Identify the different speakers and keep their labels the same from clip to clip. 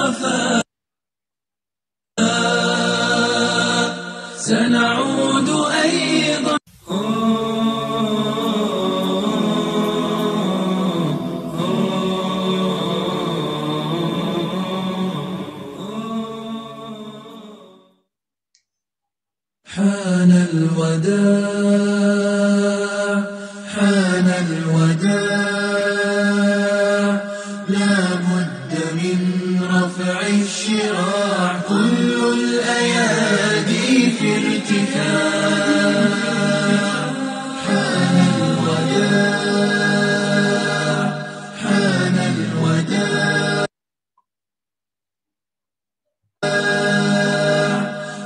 Speaker 1: الصفا سنعود أيضا. حان الوداع حان الوداع لا بد من رفع الشراع كل الأيادي في ارتفاع حان الوداع حان الوداع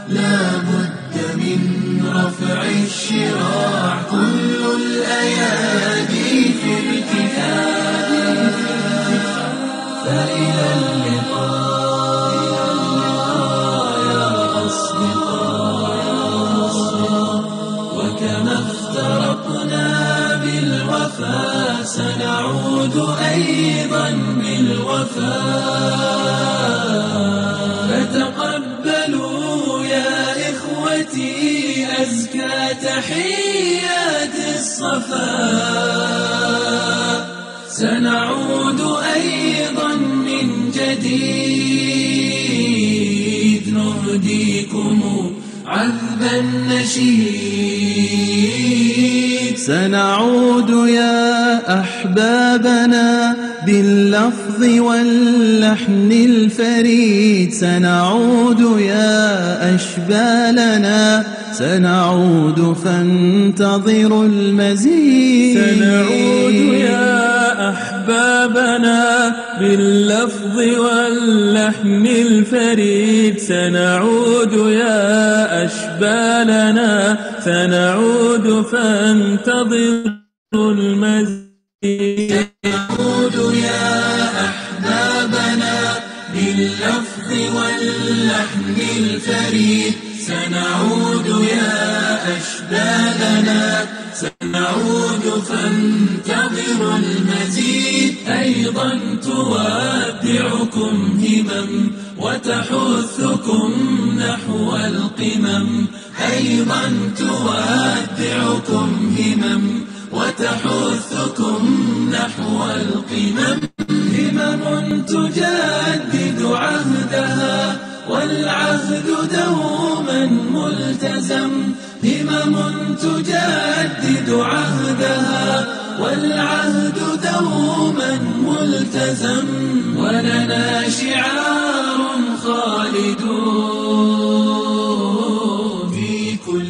Speaker 1: لا بد من رفع الشراع كل الأيادي في ارتفاع فإلى اللقاء يا أصدقاء وكما افترقنا بالوفا سنعود أيضا بالوفاء فتقبلوا يا إخوتي أزكى تحيات الصفا سنعود أيضا من جديد نهديكم عذب النشيد
Speaker 2: سنعود يا أحبابنا باللفظ واللحن الفريد سنعود يا أشبالنا سنعود فانتظروا المزيد
Speaker 1: سنعود يا أحبابنا باللفظ واللحن الفريد سنعود يا أشبالنا سنعود فانتظروا المزيد سنعود يا أحبابنا باللفظ واللحن الفريد سنعود يا أشبالنا سنعود فانتظروا المزيد أيضا تودعكم همم وتحثكم نحو القمم أيضا تودعكم همم وتحثكم نحو القمم همم تجدد عهدها والعهد دوما ملتزم همم تجدد عهدها والعهد دوما ملتزم ولنا شعار خالد في كل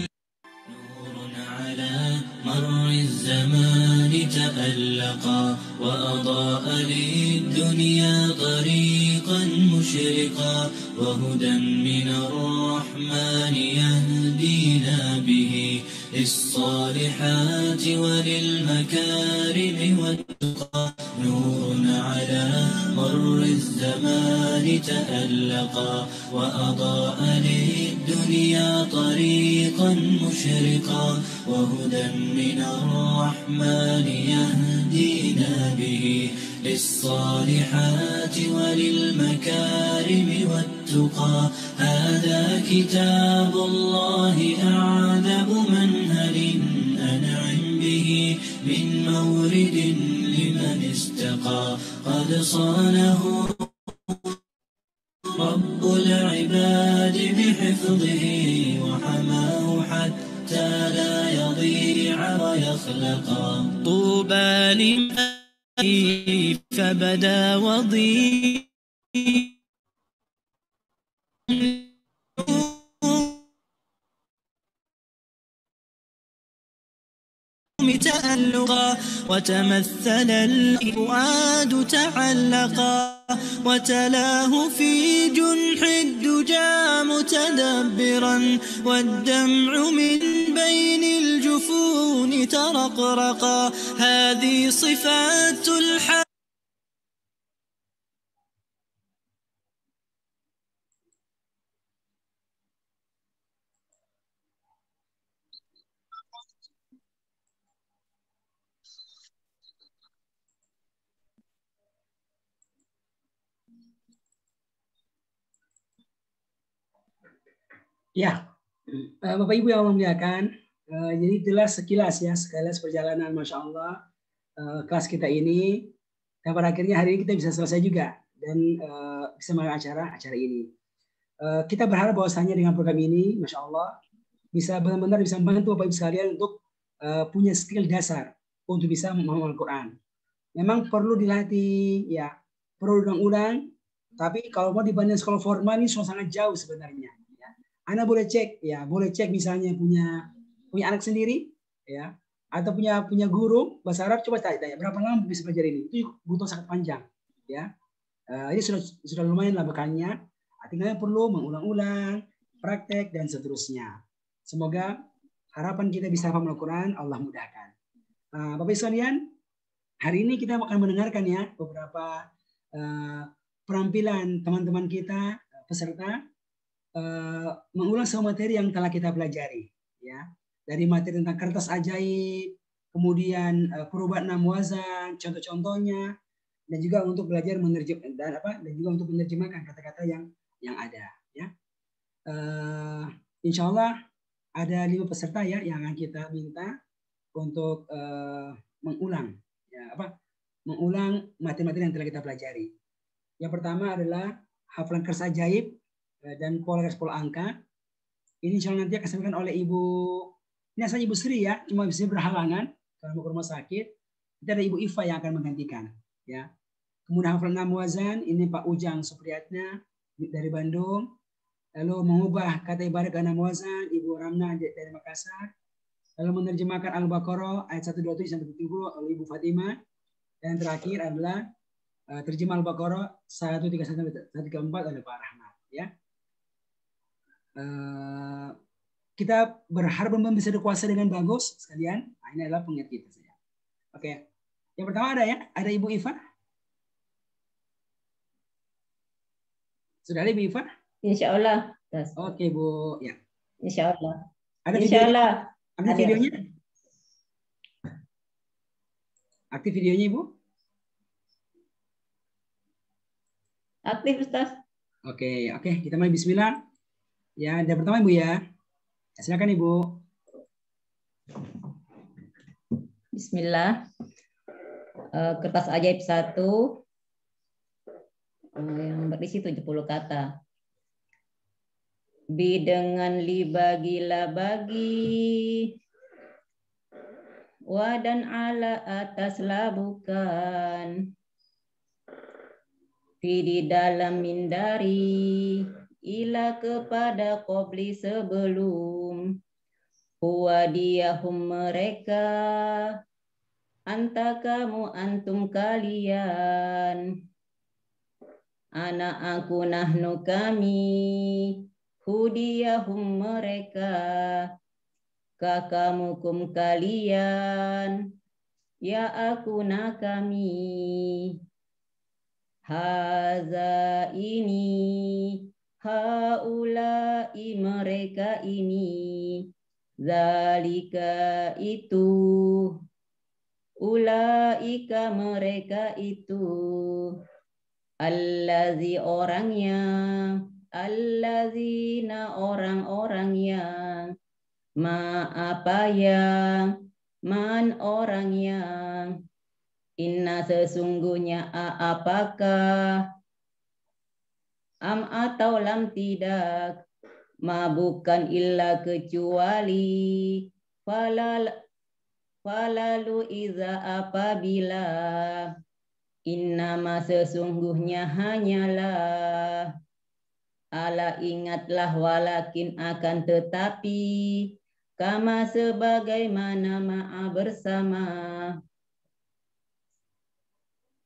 Speaker 3: نور على مر الزمان تألقا وأضاء للدنيا طريقا مشرقا وهدى من الرحمن يهدينا به للصالحات وللمكارم والتقى نور على مر الزمان تألقا وأضاء للدنيا طريقا مشرقا وهدى من الرحمن يهدينا به للصالحات وللمكارم والتقى هذا كتاب الله أعذب منهل أنعم به من مورد لمن استقى قد صانه رب العباد بحفظه وحماه حتى لا يضيع ويخلقا طوبى لمن فبدا وضيع تألقا وتمثل الفؤاد تعلقا وتلاه في جنح الدجى متدبرا والدمع من بين الجفون ترقرقا هذه صفات الحق
Speaker 4: Ya, Bapak Ibu yang memuliakan, jadi itulah sekilas perjalanan Masya Allah kelas kita ini. Dan pada akhirnya hari ini kita bisa selesai juga dan bisa melakukan acara ini. Kita berharap bahwasanya dengan program ini, Masya Allah, bisa benar-benar bisa membantu Bapak Ibu sekalian untuk punya skill dasar untuk bisa memahami Al-Quran. Memang perlu dilatih, ya, perlu ulang-ulang. Tapi kalau mau dibanding sekolah formal ini sangat jauh sebenarnya. Ya. Anda boleh cek, misalnya punya anak sendiri, ya, atau punya guru bahasa Arab, coba tanya berapa lama bisa belajar ini? Itu butuh sangat panjang, ya. Ini sudah lumayan lah bekalnya. Artinya perlu mengulang-ulang, praktek dan seterusnya. Semoga harapan kita bisa paham Al-Quran, Allah mudahkan. Bapak Ibu sekalian, hari ini kita akan mendengarkan ya beberapa perampilan teman-teman kita peserta mengulang semua materi yang telah kita pelajari, ya, dari materi tentang kertas ajaib, kemudian perubahan 6 wazan, contoh-contohnya, dan juga untuk belajar dan juga untuk menerjemahkan kata-kata yang ada, ya. Insya Allah ada 5 peserta ya yang akan kita minta untuk mengulang materi-materi yang telah kita pelajari. Yang pertama adalah hafalan kertas ajaib dan pola angka. Ini insya Allah nanti akan disampaikan oleh Ibu Sri ya, cuma bisa berhalangan kalau mau ke rumah sakit. Kita ada Ibu Iva yang akan menggantikan, ya. Kemudian hafalan 6 wazan, ini Pak Ujang Supriyatna dari Bandung. Lalu mengubah kata ibarat ke 6 wazan, Ibu Ramna dari Makassar. Lalu menerjemahkan Al-Baqarah ayat 127 sampai 70 oleh Ibu Fatimah. Dan terakhir adalah terjemah Al-Baqarah 131 sampai 134 oleh Pak Rahmat, ya. Kita berharap bisa dikuasai dengan bagus sekalian. Ini adalah pengingat kita saja. Oke. Yang pertama ada Ibu Iva. Sudah ada Ibu Iva?
Speaker 5: Insya Allah.
Speaker 4: Oke Bu, ya.
Speaker 5: Insya Allah.
Speaker 4: Ada
Speaker 5: Insya Allah.
Speaker 4: Ada videonya? Aktif videonya Ibu?
Speaker 5: Aktif Ustaz.
Speaker 4: Oke, kita mulai bismillah. Ya, yang pertama Ibu ya. Silakan Ibu.
Speaker 5: Bismillah. Kertas ajaib 1 yang berisi 70 kata. Bi dengan li bagilah bagi. Wa dan ala atas lah bukan. Fi di dalam mindari. Ila kepada qobli sebelum. Huwa diyahum mereka. Anta kamu antum kalian. Anak aku nahnu kami. Hudiyahum mereka. Kakamukum kalian. Ya aku na kami. Haza ini. Haulai mereka ini. Zalika itu. Ulaika mereka itu. Allazi orangnya. Allazina orang-orang yang. Ma apa yang. Man orang yang. Inna sesungguhnya apakah. Am atau lam tidak. Ma bukan illa kecuali. Falalu iza apabila. Innama sesungguhnya hanyalah. Ala ingatlah walakin akan tetapi. Kama sebagaimana ma'a bersama.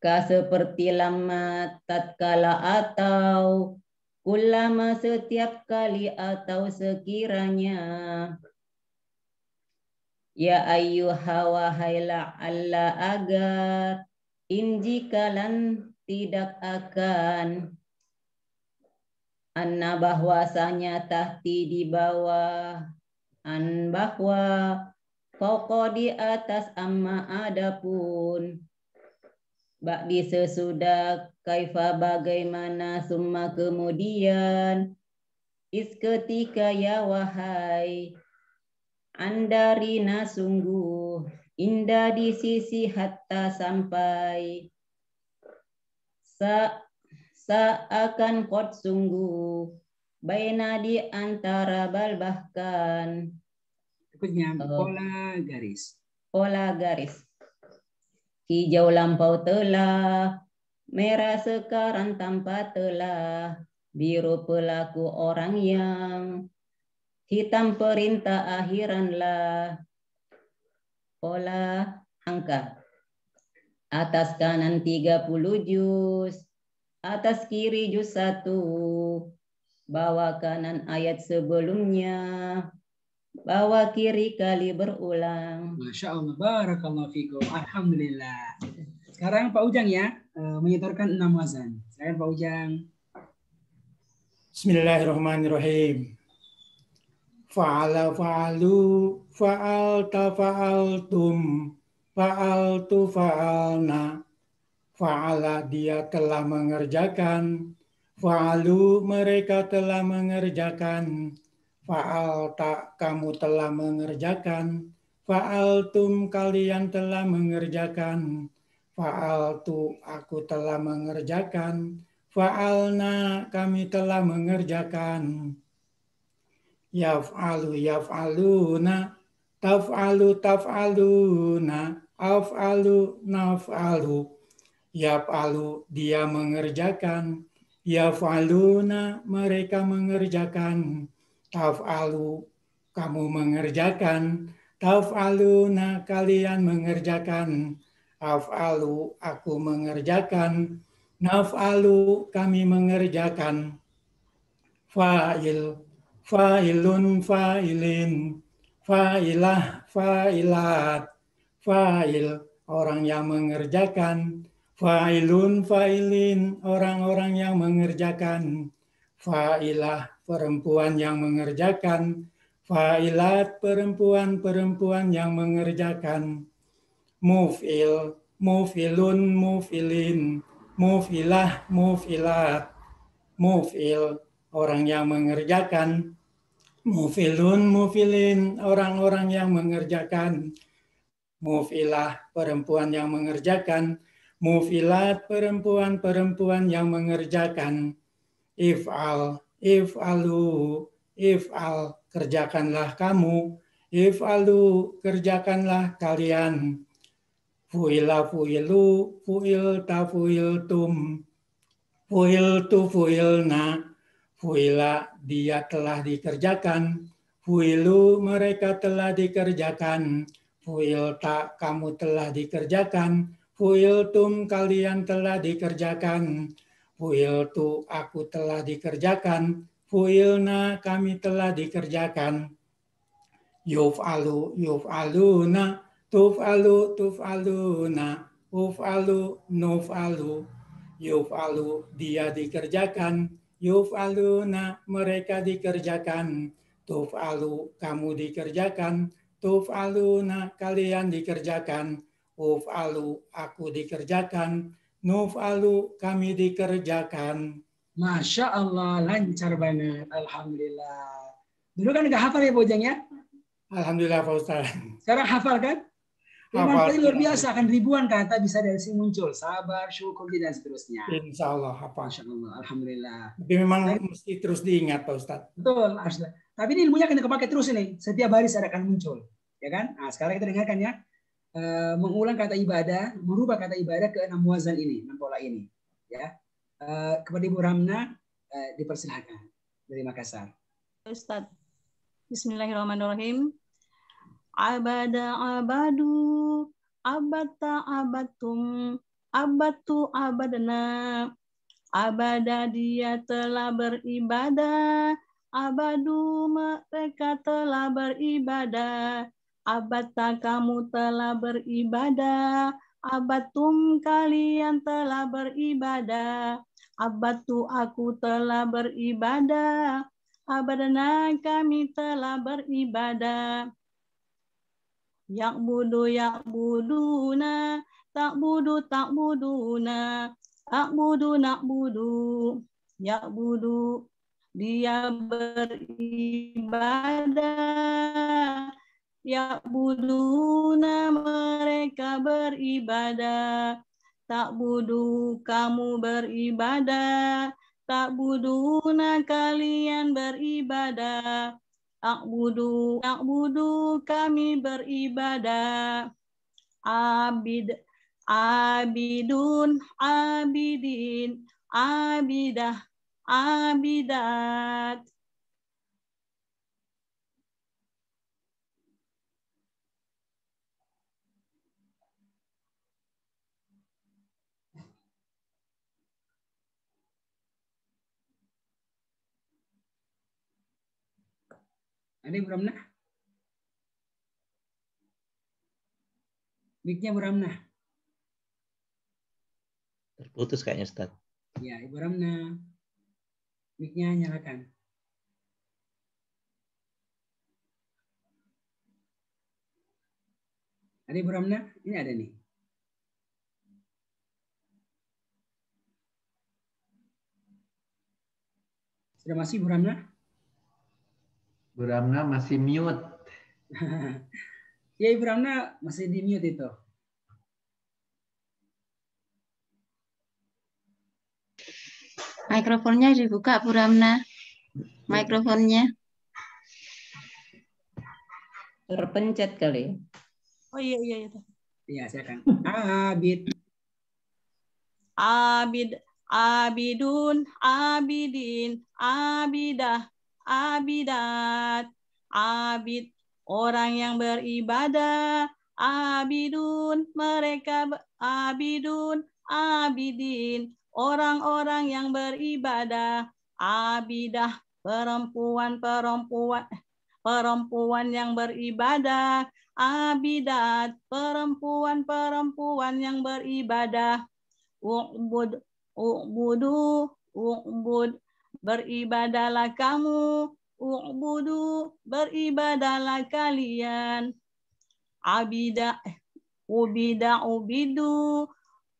Speaker 5: Ka seperti lama tatkala atau. Kulama setiap kali atau sekiranya. Ya ayyuha wahailah Allah agar. Injikalan tidak akan. Anna bahwasanya tahti di bawah. An bahwa. Pokok di atas amma adapun. Ba'di sesudah kaifa bagaimana summa kemudian. Seketika ya wahai Andarina sungguh indah di sisi hatta sampai seakan kot sungguh baina di antara bal bahkan
Speaker 4: Berikutnya pola garis.
Speaker 5: Hijau lampau telah, merah sekarang tanpa telah, biru pelaku orang yang, hitam perintah akhiranlah. Pola angka. Atas kanan 30 juz, atas kiri juz 1, bawah kanan ayat sebelumnya, bawah kiri kali berulang.
Speaker 4: Masya Allah, barakallahu fikum. Alhamdulillah. Sekarang Pak Ujang ya, menyetorkan 6 wazan. Silakan Pak Ujang.
Speaker 6: Bismillahirrahmanirrahim. Fa'ala fa'alu, fa'alta fa'altum, fa'altu fa'alna. Fa'ala dia telah mengerjakan, fa'alu mereka telah mengerjakan, fa'alta kamu telah mengerjakan, fa'altum kalian telah mengerjakan, fa'altu aku telah mengerjakan, fa'alna kami telah mengerjakan. Yaf'alu yaf'aluna, taf'alu taf'aluna, af'alu naf'alu. Yaf'alu dia mengerjakan, yaf'aluna mereka mengerjakan, taf'alu kamu mengerjakan, taf'aluna kalian mengerjakan, af'alu aku mengerjakan, naf'alu kami mengerjakan. Fa'il, fa'ilun fa'ilin, fa'ilah fa'ilat, fa'il orang yang mengerjakan, fa'ilun fa'ilin orang-orang yang mengerjakan, fa'ilah perempuan yang mengerjakan, fa'ilat perempuan-perempuan yang mengerjakan, muf'il, muf'ilun muf'ilin, muf'ilah muf'ilat, muf'il orang yang mengerjakan, muf'ilun muf'ilin orang-orang yang mengerjakan, muf'ilah perempuan yang mengerjakan, muf'ilat perempuan-perempuan yang mengerjakan, if'al, if'alu, if'al kerjakanlah kamu, if'alu kerjakanlah kalian, fu'ila fu'ilu, fu'ilta fu'iltum, fu'iltu fu'ilna, fu'ila dia telah dikerjakan, fu'ilu mereka telah dikerjakan, fu'ilta kamu telah dikerjakan, fu'iltum kalian telah dikerjakan, fu'iltu aku telah dikerjakan, fu'ilna kami telah dikerjakan, yuf'alu yuf'aluna, tuf'alu tuf'aluna, uf'alu nuf'alu, yuf'alu dia dikerjakan, yuf'aluna mereka dikerjakan, tuf'alu kamu dikerjakan, tuf'aluna kalian dikerjakan, uf'alu aku dikerjakan, nuf'alu kami dikerjakan.
Speaker 4: Masya Allah, lancar banget. Alhamdulillah. Dulu kan nggak hafal ya Pak Ujang ya?
Speaker 6: Alhamdulillah Pak Ustaz.
Speaker 4: Sekarang hafal kan? Memang luar biasa, akan ribuan kata bisa dari sini muncul. Sabar, syukur, dan seterusnya.
Speaker 6: Insya Allah hafal.
Speaker 4: Masya Allah, Alhamdulillah.
Speaker 6: Tapi memang mesti terus diingat Pak Ustaz.
Speaker 4: Betul, harus. Tapi ini ilmunya akan dipakai terus ini. Setiap hari saya akan muncul. Ya kan? Nah, sekarang kita dengarkan ya. Mengulang kata ibadah, merubah kata ibadah ke 6 wazan ini, 6 pola ini. Ya. Kepada Ibu Ramna, dipersilahkan dari Makassar.
Speaker 7: Ustaz. Bismillahirrahmanirrahim. Abada abadu, abata abatum, abatu abadana. Abada dia telah beribadah, abadu mereka telah beribadah. Abata kamu telah beribadah, abatum kalian telah beribadah. Abatu aku telah beribadah, abadana kami telah beribadah. Ya'budu ya'buduna, ta'budu ta'buduna, a'budu na'budu, ya'budu dia beribadah. Ya'buduna, mereka beribadah. Ta'budu, kamu beribadah. Ta'buduna, kalian beribadah. A'budu, kami beribadah. Abidun, abidin, abidah, abidat.
Speaker 4: Ada Bu Ramna? Mic-nya Bu Ramna.
Speaker 8: Terputus kayaknya Ustaz.
Speaker 4: Ya, Ibu Ramna. Mic-nya nyalakan. Ada Ibu Ramna? Ini ada nih. Sudah masih Bu Ramna?
Speaker 9: Bu Ramna masih mute.
Speaker 4: Ya, Ibu Ramna masih di mute itu.
Speaker 5: Mikrofonnya dibuka, Bu Ramna. Mikrofonnya. Terpencet kali.
Speaker 7: Oh iya.
Speaker 4: Iya, silakan. Abid.
Speaker 7: Abidun, abidin, abidah, abidat. Abid, orang yang beribadah. Abidun, mereka abidun, abidin, orang-orang yang beribadah. Abidah, perempuan yang beribadah. Abidat, perempuan yang beribadah. U'bud, beribadahlah kamu. U'budu, beribadahlah kalian. Ubidu,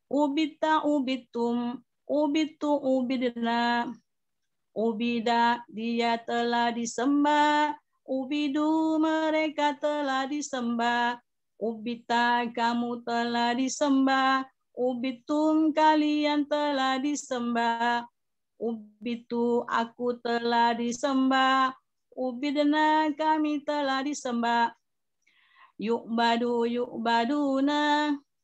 Speaker 7: ubita, ubitum, ubidna. Ubida, dia telah disembah. Ubidu, mereka telah disembah. Ubita, kamu telah disembah. Ubitum, kalian telah disembah. Ubitu, aku telah disembah. Ubidna, kami telah disembah. Yu'baduna,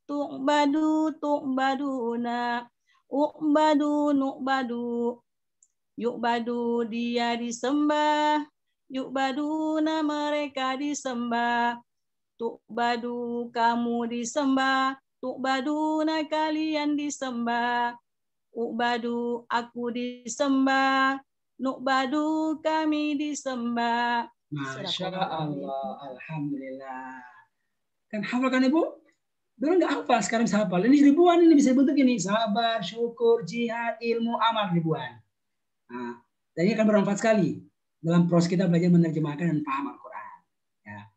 Speaker 7: tu'baduna. Nu'badu. Yu'badu, dia disembah. Yu'baduna, mereka disembah. Tu'badu, kamu disembah. Tu'baduna, kalian disembah. U'badu, aku disembah. Nu'badu, kami disembah.
Speaker 4: Masya Allah, Alhamdulillah. Kan hafal kan Ibu? Dulu nggak hafal, sekarang bisa hafal. Ini ribuan, ini bisa bentuk ini. Sabar, syukur, jihad, ilmu, amal, ribuan. Nah, dan ini akan bermanfaat sekali dalam proses kita belajar menerjemahkan dan paham Al-Quran. Ya.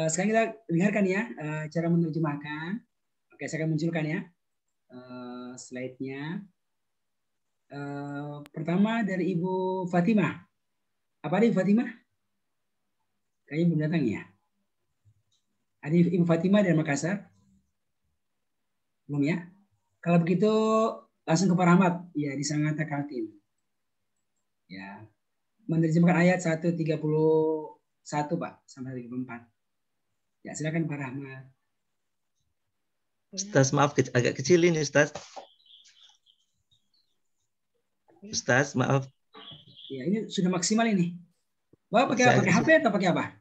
Speaker 4: Sekarang kita dengarkan ya cara menerjemahkan. Oke, saya akan munculkan ya slide-nya. Pertama dari Ibu Fatimah. Apa ada Ibu Fatimah? Kayaknya belum datang ya. Ada Ibu Fatimah dari Makassar? Belum ya? Kalau begitu langsung ke Pak Rahmat. Ya, di Sangatta Kaltim. Ya. Menerjemahkan ayat 131 Pak sampai 34. Ya, silakan Pak Rahmat.
Speaker 8: Ustaz, maaf agak kecil ini Ustaz. Ustaz, maaf.
Speaker 4: Ya, ini sudah maksimal ini. Bapak pakai HP atau pakai apa?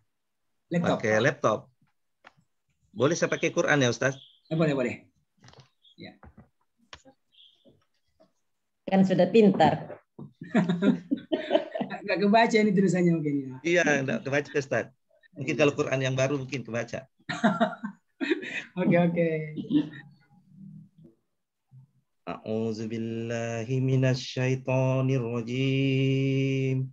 Speaker 4: Laptop.
Speaker 8: Pakai laptop. Boleh saya pakai Quran ya Ustaz?
Speaker 4: Boleh. Ya.
Speaker 5: Kan sudah pintar.
Speaker 4: Nggak kebaca ini tulisannya mungkin ya.
Speaker 8: Iya, nggak kebaca Ustaz. Mungkin kalau Quran yang baru mungkin kebaca.
Speaker 4: Oke.
Speaker 8: A'udzu billahi minasyaitonir rajim.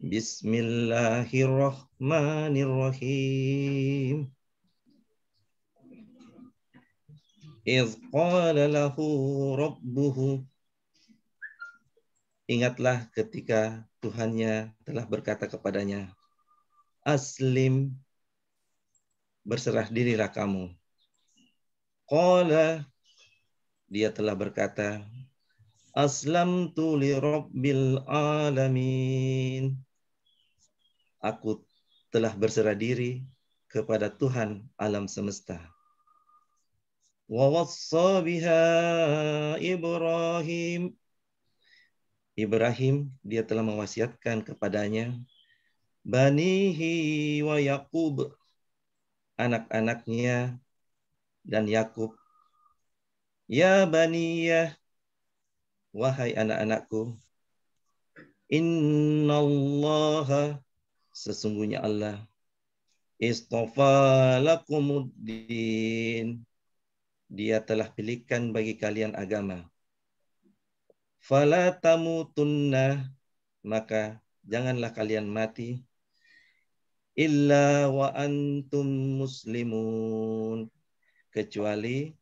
Speaker 8: Bismillahirrahmanirrahim. إذ قال له ربه ingatlah ketika Tuhannya telah berkata kepadanya, aslim, berserah dirilah kamu. Qala, dia telah berkata, aslamtu li rabbil alamin. Aku telah berserah diri kepada Tuhan alam semesta. Wa wassa biha Ibrahim. Ibrahim, dia telah mewasiatkan kepadanya banihi wa Yaqub, anak-anaknya dan Yakub. Ya baniyah, wahai anak-anakku, innallaha, sesungguhnya Allah, istafa lakumuddin, dia telah pilihkan bagi kalian agama. Fala tamutunna, maka janganlah kalian mati, illa wa antum muslimun, kecuali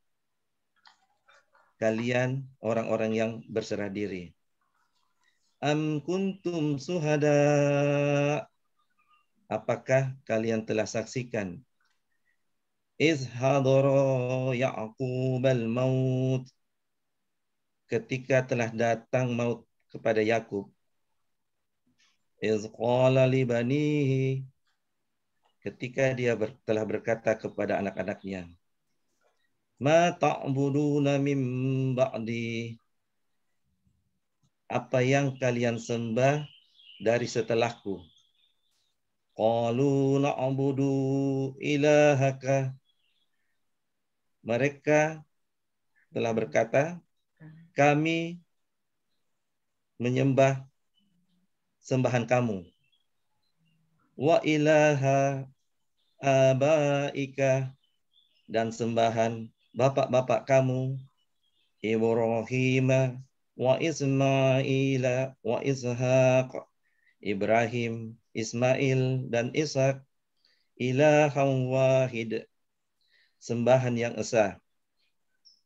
Speaker 8: kalian orang-orang yang berserah diri. Am kuntum suhada, apakah kalian telah saksikan iz hadara Ya'qub al-maut, ketika telah datang maut kepada Yakub. Iz qala li banihi, ketika dia telah berkata kepada anak-anaknya, ma ta'buduna min ba'di, apa yang kalian sembah dari setelahku. Qalu na'budu ilahaka, mereka telah berkata, kami menyembah sembahan kamu. Wa ilaha abaika, dan sembahan bapak-bapak kamu, Ibrahim wa Ismail wa Ishaq, Ibrahim, Ismail dan Ishak, ilahan wahid, sembahan yang esa.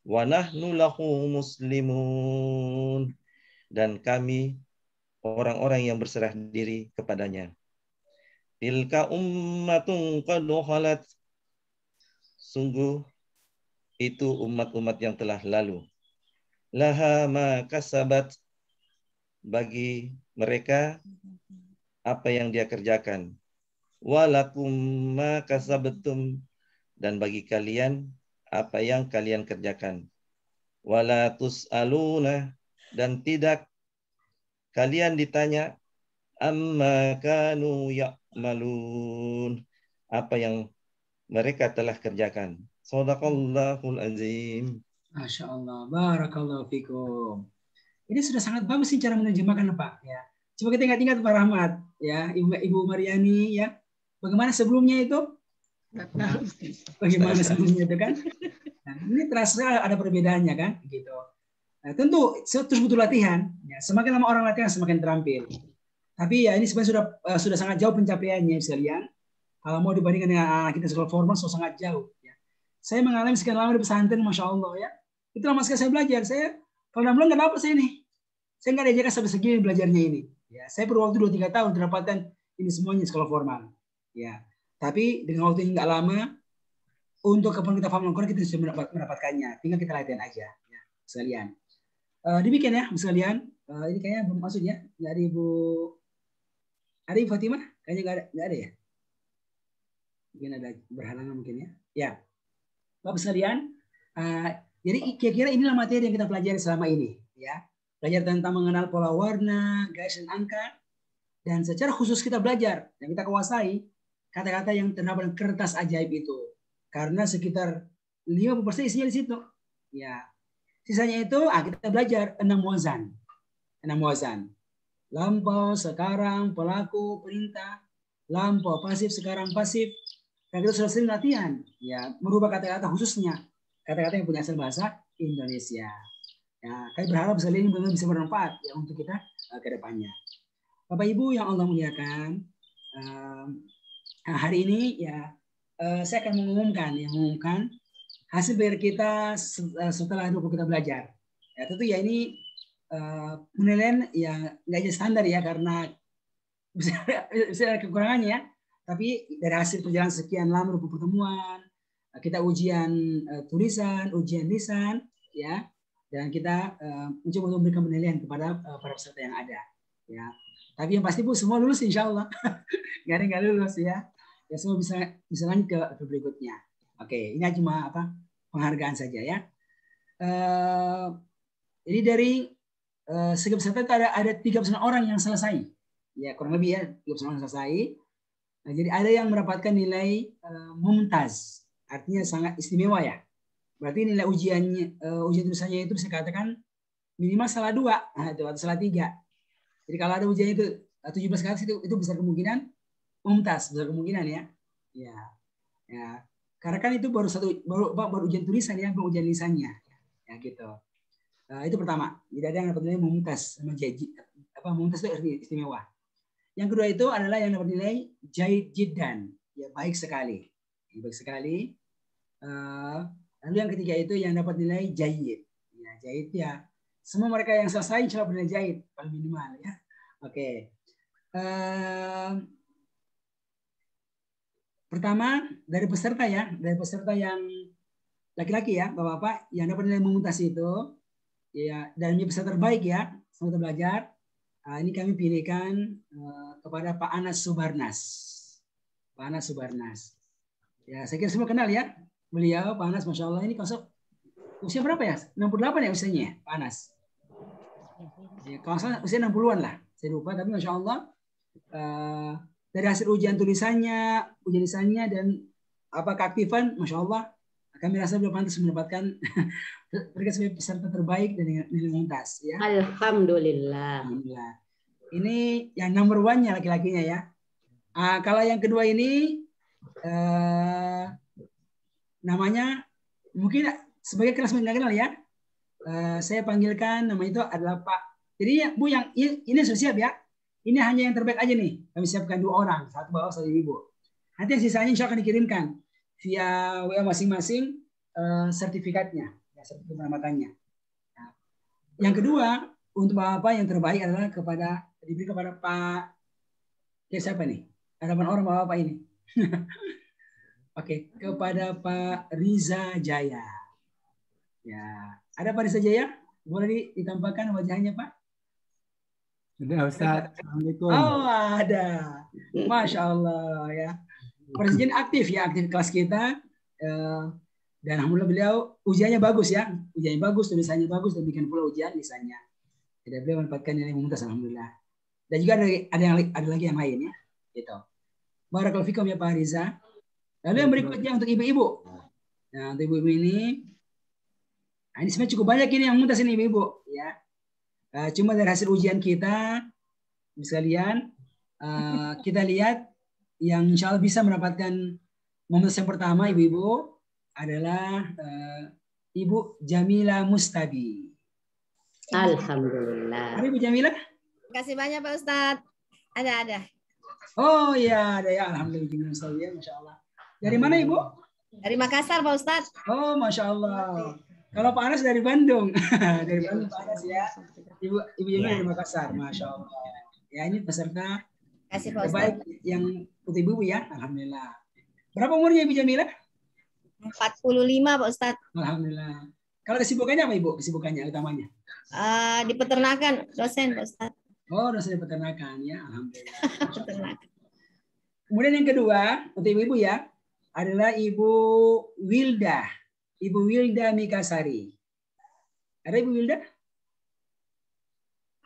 Speaker 8: Wa nahnu lahu muslimun, dan kami orang-orang yang berserah diri kepadanya. Tilka ummatun qad khalat, sungguh itu umat-umat yang telah lalu. Laha ma kasabat, bagi mereka apa yang dia kerjakan. Walakum ma kasabtum, dan bagi kalian apa yang kalian kerjakan. Wala tus'aluna, dan tidak kalian ditanya amma kanu ya'malun, apa yang mereka telah kerjakan. Shadaqallahul azim.
Speaker 4: Masya Allah, barakallahu fikum. Ini sudah sangat bagus sih cara menerjemahkan, Pak. Ya, coba kita ingat-ingat Pak Rahmat, ya, Ibu Mariani, ya, bagaimana sebelumnya itu? Bagaimana sebelumnya itu kan? Nah, ini terasa ada perbedaannya kan, gitu. Nah, tentu terus butuh latihan. Ya, semakin lama orang latihan semakin terampil. Tapi ya ini sebenarnya sudah sangat jauh pencapaiannya sekalian. Kalau mau dibandingkan dengan anak kita sekolah formal, sudah sangat jauh. Ya. Saya mengalami sekian lama di pesantren, masya Allah ya. Itu lama sekali saya belajar. Saya kalau 6 bulan nggak dapat saya ini. Saya nggak diajarkan sampai segini belajarnya ini. Ya, saya perlu waktu 2-3 tahun mendapatkan ini semuanya sekolah formal. Ya, tapi dengan waktu yang nggak lama, untuk kapan kita paham Al-Quran kita sudah mendapatkannya. Tinggal kita latihan aja, ya, sekalian. Demikian ya, sekalian. Ini kayaknya belum masuk ya. Nggak ada Ibu. Ada Ibu Fatimah? Kayaknya nggak ada ya. Mungkin ada berhalangan mungkin ya. Ya, Bapak sekalian. Jadi kira-kira inilah materi yang kita pelajari selama ini, ya. Belajar tentang mengenal pola warna, garis dan angka, dan secara khusus kita belajar dan kita kuasai kata-kata yang terdapat dalam kertas ajaib itu, karena sekitar 50% isinya di situ, ya. Sisanya itu kita belajar 6 wazan, 6 wazan. Lampau, sekarang, pelaku, perintah, lampau, pasif, sekarang, pasif. Dan kita sudah sering latihan, ya, merubah kata-kata khususnya. Kata-kata yang punya asal bahasa Indonesia. Ya, kami berharap sekali ini benar-benar bisa bermanfaat ya untuk kita ke depannya. Bapak Ibu yang Allah muliakan, hari ini ya saya akan mengumumkan hasil PR kita setelah 20 kita belajar. Ya, tentu ya ini penilaian yang nggak jadi standar ya, karena bisa ada kekurangannya ya. Tapi dari hasil perjalanan sekian lama pertemuan, kita ujian tulisan, ujian lisan, ya, dan kita mencoba untuk memberikan penilaian kepada para peserta yang ada, ya. Tapi yang pasti Bu semua lulus insya Allah, nggak ada yang nggak lulus ya. Ya semua bisa lanjut ke berikutnya. Oke, ini cuma penghargaan saja ya. Jadi dari segi peserta itu ada 39 orang yang selesai, ya kurang lebih ya 39 orang selesai. Nah, jadi ada yang mendapatkan nilai mumtaz, artinya sangat istimewa ya. Berarti nilai ujian tulisannya itu bisa katakan minimal salah 2, atau salah 3. Jadi kalau ada ujian itu 17 kali itu besar kemungkinan mumtaz, besar kemungkinan ya. Ya. Karena kan itu baru ujian tulisan ya, bukan ujian lisannya. Ya gitu. Itu pertama. Jadi ada yang dapat nilai mumtaz sama mumtaz itu artinya istimewa. Yang kedua itu adalah yang dapat nilai jaid jiddan, ya baik sekali. Baik sekali. Lalu yang ketiga itu yang dapat nilai jaid. Ya, jaid ya. Semua mereka yang selesai insya Allah bernilai jaid paling minimal ya. Oke. Pertama dari peserta ya, dari peserta yang laki-laki ya, Bapak-bapak yang dapat nilai mumtaz itu ya, dan ini peserta terbaik ya, selamat belajar. Ini kami pilihkan kepada Pak Anas Subarnas. Pak Anas Subarnas. Ya, saya kira semua kenal ya. Beliau, Pak Anas, Masya Allah. Ini konsep usia berapa ya? 68 ya usianya, Pak Anas? Ya, kalau salah usia 60-an lah. Saya lupa, tapi Masya Allah. Dari hasil ujian tulisannya, ujian lisannya, dan keaktifan, Masya Allah. Kami rasa beliau pantas mendapatkan mereka sebagai peserta terbaik dan nilai mumtaz ya.
Speaker 5: Alhamdulillah.
Speaker 4: Alhamdulillah. Ini yang number 1-nya laki-lakinya ya. Kalau yang kedua ini namanya mungkin sebagai kelas nggak kenal ya. Saya panggilkan nama itu adalah Pak. Jadi ya, Bu yang ini sudah siap ya. Ini hanya yang terbaik aja nih. Kami siapkan 2 orang, satu bapak, satu ibu. Nanti yang sisanya insya Allah akan dikirimkan via WA masing-masing sertifikatnya, ya, sertifikat penamatannya. Nah, yang kedua untuk bapak yang terbaik adalah diberi kepada Pak. Siapa nih? Ada 8 orang bapak ini. Oke, kepada Pak Riza Jaya. Ya, ada Pak Riza Jaya? Boleh ditampakkan wajahnya Pak?
Speaker 6: Sudah Ustaz. Assalamualaikum.
Speaker 4: Oh ada, Masya Allah ya. Presiden aktif ya, aktif kelas kita. Dan alhamdulillah beliau ujiannya bagus ya, ujiannya bagus, tulisannya bagus, dan bikin pula ujian lisannya. Jadi beliau mendapatkan nilai mumtaz alhamdulillah. Dan juga ada lagi yang lain ya, gitu. Barakallahu fikum ya Pak Riza. Lalu yang berikutnya untuk ibu-ibu. Nah untuk ibu-ibu ini sebenarnya cukup banyak ini yang mumtaz ini ibu-ibu ya. Cuma dari hasil ujian kita sekalian kita lihat yang insya Allah bisa mendapatkan mumtaz yang pertama ibu-ibu adalah Ibu Jamila Mustabi.
Speaker 5: Alhamdulillah.
Speaker 4: Ada Ibu Jamila?
Speaker 10: Terima kasih banyak Pak Ustadz. Ada.
Speaker 4: Oh iya ada ya. Alhamdulillah Jamila Mustabi ya, Masya Allah. Dari mana Ibu?
Speaker 10: Dari Makassar Pak Ustadz.
Speaker 4: Oh Masya Allah. Kalau Pak Anas dari Bandung. Dari Bandung Pak Anas ya. Ibu Jamila dari Makassar. Masya Allah. Ya ini peserta terbaik yang putih ibu ya. Alhamdulillah. Berapa umurnya Ibu Jamila?
Speaker 10: 45 Pak Ustadz.
Speaker 4: Alhamdulillah. Kalau kesibukannya apa Ibu? Kesibukannya utamanya?
Speaker 10: Di peternakan, dosen Pak Ustadz.
Speaker 4: Oh, dosen di peternakan ya. Alhamdulillah. Peternakan. Kemudian yang kedua untuk ibu-ibu ya adalah Ibu Wilda. Ibu Wilda Mikasari. Ada Ibu Wilda?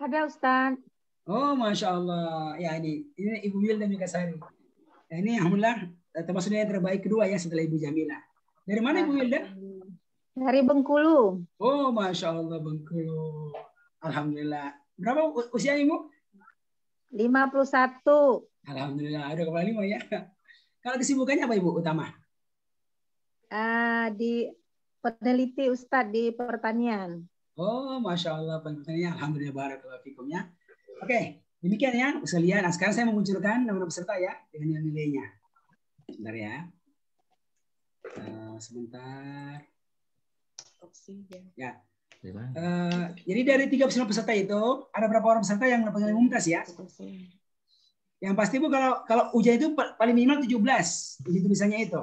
Speaker 11: Ada Ustadz.
Speaker 4: Oh, Masya Allah. Ya ini Ibu Wilda Mikasari. Nah, ini alhamdulillah termasuk yang terbaik kedua ya setelah Ibu Jamila. Dari mana Ibu Wilda?
Speaker 11: Dari Bengkulu.
Speaker 4: Oh, Masya Allah Bengkulu. Alhamdulillah. Berapa usia Ibu?
Speaker 11: 51.
Speaker 4: Alhamdulillah. Ada kepala 5 ya. Kalau kesibukannya apa Ibu utama?
Speaker 11: Di peneliti Ustadz di pertanian.
Speaker 4: Oh, Masya Allah. Pertanian. Alhamdulillah. Barakallahu fikum ya. Oke. Demikian ya. Sekalian. Nah, sekarang saya memunculkan nama peserta ya. Dengan nilainya. Sebentar ya. Sebentar. Ya. Jadi dari 39 peserta itu ada berapa orang peserta yang dapat nilai mumtaz ya? Yang pasti Bu kalau ujian itu paling minimal 17 ujian tulisannya itu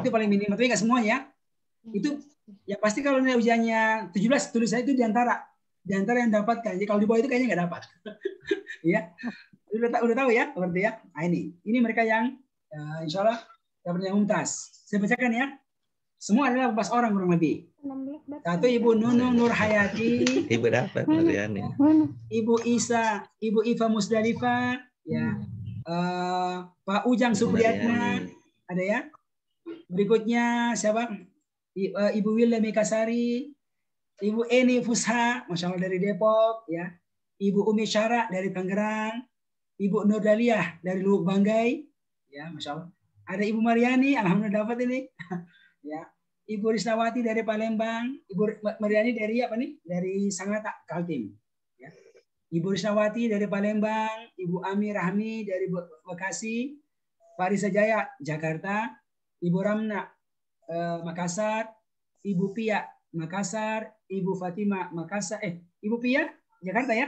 Speaker 4: paling minimal, tapi nggak semua ya. Itu yang pasti kalau nilai ujiannya 17 tulisannya itu diantara yang dapatkan. Jadi kalau di bawah itu kayaknya nggak dapat. Ya, udah tahu ya berarti ya. Nah, ini mereka yang insya Allah dapat nilai mumtaz. Saya bacakan ya. Semua adalah 14 orang kurang lebih. Satu Ibu Nunung Nur Hayati.
Speaker 8: Ibu dapat Mariani.
Speaker 4: Ibu Isa, Ibu Iva Musdalifah, ya. Pak Ujang Supriyatna, ada ya. Berikutnya siapa? Ibu Wilda Mekasari, Ibu Eni Fusha, Masya Allah dari Depok, ya. Ibu Umi Syara dari Tangerang, Ibu Nurdaliah dari Lubuk Banggai, ya, Masya Allah. Ada Ibu Mariani, alhamdulillah dapat ini, ya. Ibu Risnawati dari Palembang, Ibu Mariani dari apa nih? Dari Sangatta Kaltim. Ya. Ibu Risnawati dari Palembang, Ibu Ami Rahmi dari Bekasi, Farisa Jaya Jakarta, Ibu Ramna Makassar, Ibu Pia Makassar, Ibu Fatima Makassar, Ibu Pia Jakarta ya?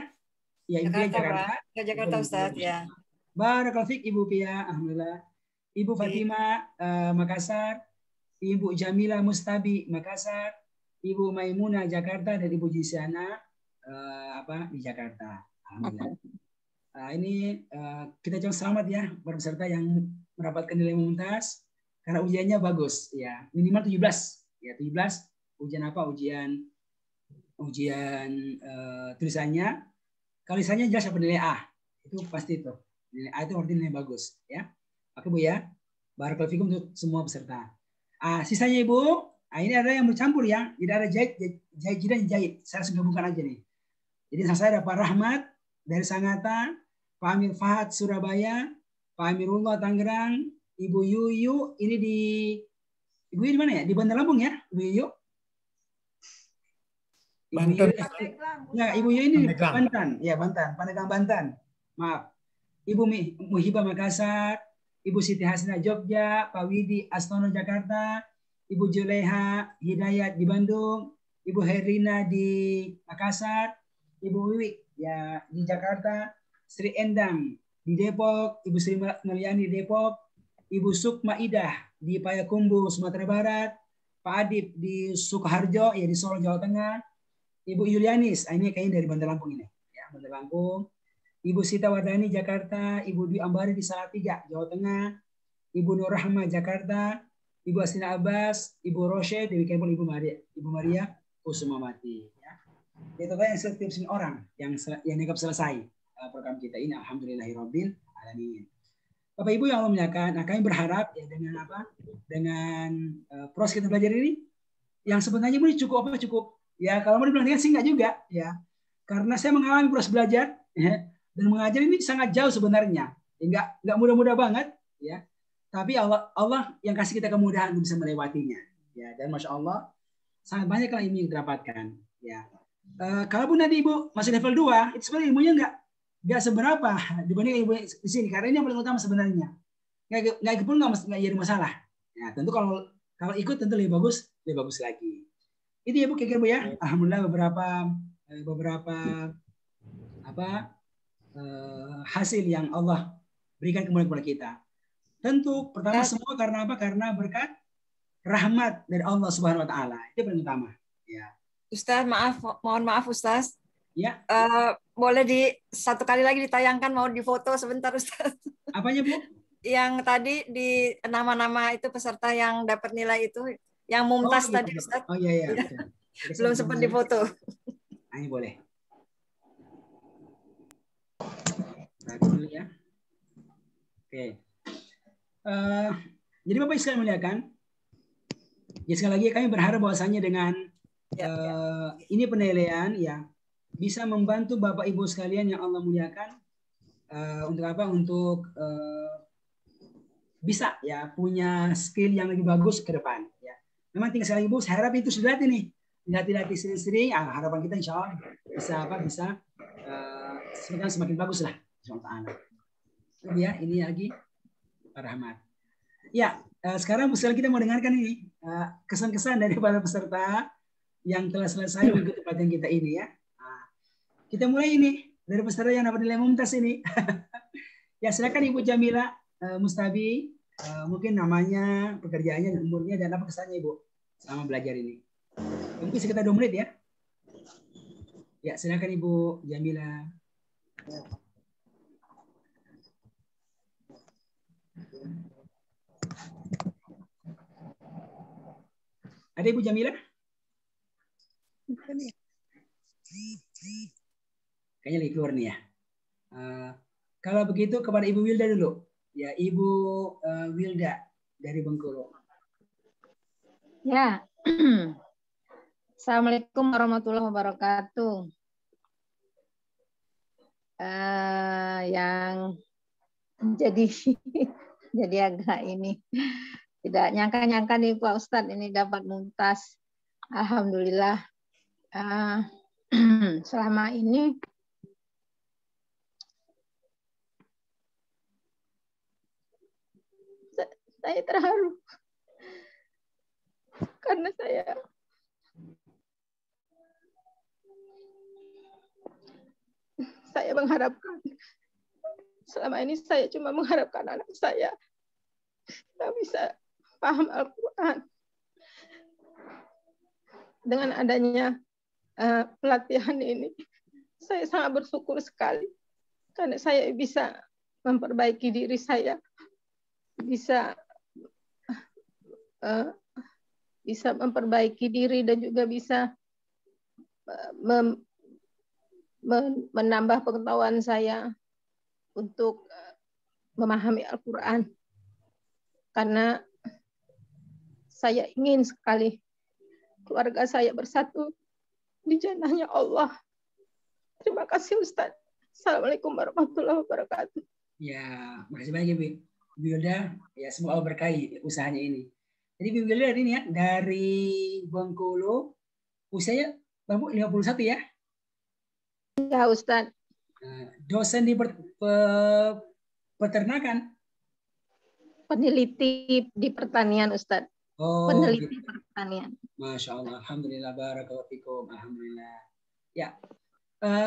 Speaker 4: Ya, Ibu Pia Jakarta.
Speaker 12: Jakarta Ustaz ya.
Speaker 4: Barakallahu fiik Ibu Pia, alhamdulillah. Ibu Fatima Makassar, Ibu Jamila Mustabi Makassar, Ibu Maimunah Jakarta, dan Ibu Jisiana di Jakarta. Alhamdulillah. Ini kita ucapkan selamat ya para peserta yang mendapatkan nilai mumtaz karena ujiannya bagus ya, minimal 17 ya, 17 ujian apa? Ujian tulisannya. Kalau tulisannya jelas apa nilai A. Itu pasti itu. Nilai A itu artinya nilai bagus ya. Oke Bu ya. Barakallahu fikum untuk semua peserta. Sisanya Ibu, ini ada yang bercampur ya. Jadi ada jahit dan jahit. Saya langsung gabungkan aja nih. Jadi saya ada Pak Rahmat dari Sangatta, Pak Amir Fahad Surabaya, Pak Amirullah Tangerang, Ibu Yuyu ini Ibu Yuyu di mana ya? Di Bandar Lampung ya, Ibu Yuyu. Banten. Ya, Ibu Yuyu ini di Banten, ya Banten, Pandeglang Banten. Maaf. Ibu Muhibah Makassar, Ibu Siti Hasna Jogja, Pak Widi Astono Jakarta, Ibu Juleha Hidayat di Bandung, Ibu Herina di Makassar, Ibu Wiwi ya di Jakarta, Sri Endang di Depok, Ibu Sri Meliani di Depok, Ibu Sukma Idah di Payakumbuh Sumatera Barat, Pak Adib di Sukoharjo ya di Solo Jawa Tengah, Ibu Yulianis, ini kayaknya dari Bandar Lampung ini ya, Bandar Lampung. Ibu Sita Wardani Jakarta, Ibu Dwi Ambari di Salatiga, Jawa Tengah, Ibu Nur Rahma Jakarta, Ibu Asina Abbas, Ibu Rosyid, Dewi Kempul, Ibu Maria Kusumawati. Ya. Itu kan yang setiap orang yang dianggap selesai program kita ini. Alhamdulillahirabbil alamin. Bapak Ibu yang Allah muliakan, kami berharap ya dengan proses kita belajar ini, yang sebenarnya ini cukup ya kalau mau dibilang sih enggak juga ya, karena saya mengalami proses belajar ya. Dan mengajar ini sangat jauh sebenarnya, enggak mudah-mudah banget, ya. Tapi Allah yang kasih kita kemudahan untuk bisa melewatinya, ya. Dan masya Allah sangat banyak yang ini didapatkan, ya. Kalaupun nanti Ibu masih level 2, itu sebenarnya ilmunya enggak seberapa dibanding Ibu di sini, karena ini yang paling utama sebenarnya. Enggak pun enggak jadi masalah. Ya, tentu kalau ikut tentu lebih bagus lagi. Itu ya Bu, kira-kira Bu ya. Alhamdulillah beberapa hasil yang Allah berikan kepada kita. Tentu pertama semua karena apa? Karena berkat rahmat dari Allah Subhanahu wa taala. Itu yang utama, ya.
Speaker 12: Ustaz, mohon maaf Ustaz.
Speaker 4: Ya.
Speaker 12: Boleh satu kali lagi ditayangkan, mau difoto sebentar Ustaz.
Speaker 4: Apanya, Bu?
Speaker 12: Yang tadi di nama-nama itu peserta yang dapat nilai itu, yang mumtaz tadi Ustaz.
Speaker 4: Oh iya.
Speaker 12: Belum sempat difoto.
Speaker 4: Ini boleh. Dulu ya. Oke. Jadi Bapak sekalian muliakan, ya sekali lagi kami berharap bahwasanya dengan ini penilaian ya bisa membantu Bapak Ibu sekalian yang Allah muliakan untuk apa? Untuk bisa ya punya skill yang lebih bagus ke depan. Ya. Memang tinggal sekali Ibu, saya harap itu sudah nih, dilatih sering-sering. Harapan kita insya Allah bisa semakin bagus lah. Ya, ini lagi Pak Rahmat. Ya, sekarang kita mau dengarkan ini kesan-kesan dari para peserta yang telah selesai mengikuti pelatihan kita ini ya. Nah, kita mulai ini dari peserta yang dapat nilai mumtaz ini. Ya silakan Ibu Jamila Mustabi, mungkin namanya, pekerjaannya, dan umurnya, dan apa kesannya Ibu selama belajar ini. Mungkin sekitar 2 menit ya. Ya silakan Ibu Jamila. Ada Ibu Jamila? Kayaknya lagi keluar nih ya. Kalau begitu kepada Ibu Wilda dulu. Ya, Ibu Wilda dari Bengkulu.
Speaker 11: Ya. Assalamualaikum warahmatullahi wabarakatuh. Yang jadi agak ini tidak nyangka-nyangka nih Pak Ustadz ini dapat mumtaz. Alhamdulillah. Selama ini saya terharu karena saya mengharapkan, selama ini saya cuma mengharapkan anak saya bisa paham Al-Quran. Dengan adanya pelatihan ini, saya sangat bersyukur sekali karena saya bisa memperbaiki diri saya, bisa memperbaiki diri dan juga bisa menambah pengetahuan saya untuk memahami Al-Quran. Karena saya ingin sekali keluarga saya bersatu di jannahnya Allah. Terima kasih Ustaz. Assalamualaikum warahmatullahi wabarakatuh.
Speaker 4: Ya, makasih banyak Ibu Wilda. Ya, semoga Allah berkahi usahanya ini. Jadi Ibu Wilda ini ya, dari Bengkulu, usianya Bapak 51 ya?
Speaker 11: Ya Ustaz.
Speaker 4: Dosen di peternakan?
Speaker 11: Peneliti di pertanian Ustaz.
Speaker 4: Oh,
Speaker 11: peneliti
Speaker 4: gitu.
Speaker 11: Pertanian.
Speaker 4: Masya Allah, alhamdulillah, barakallahu fikum, alhamdulillah. Ya,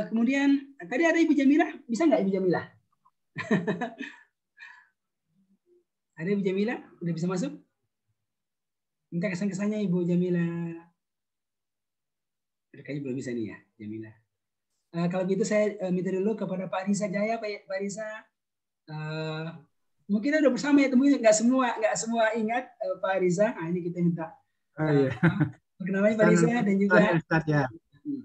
Speaker 4: kemudian tadi ada Ibu Jamila, bisa nggak Ibu Jamila? Ada Ibu Jamila, udah bisa masuk? Minta kesan-kesannya Ibu Jamila. Kayaknya belum bisa nih ya, Jamila. Kalau gitu saya minta dulu kepada Pak Riza Jaya, Pak Riza. Mungkin udah bersama ya, temunya nggak semua ingat Pak Riza. Nah, ini kita minta perkenalannya Pak Riza dan juga
Speaker 6: Ustaz, ya.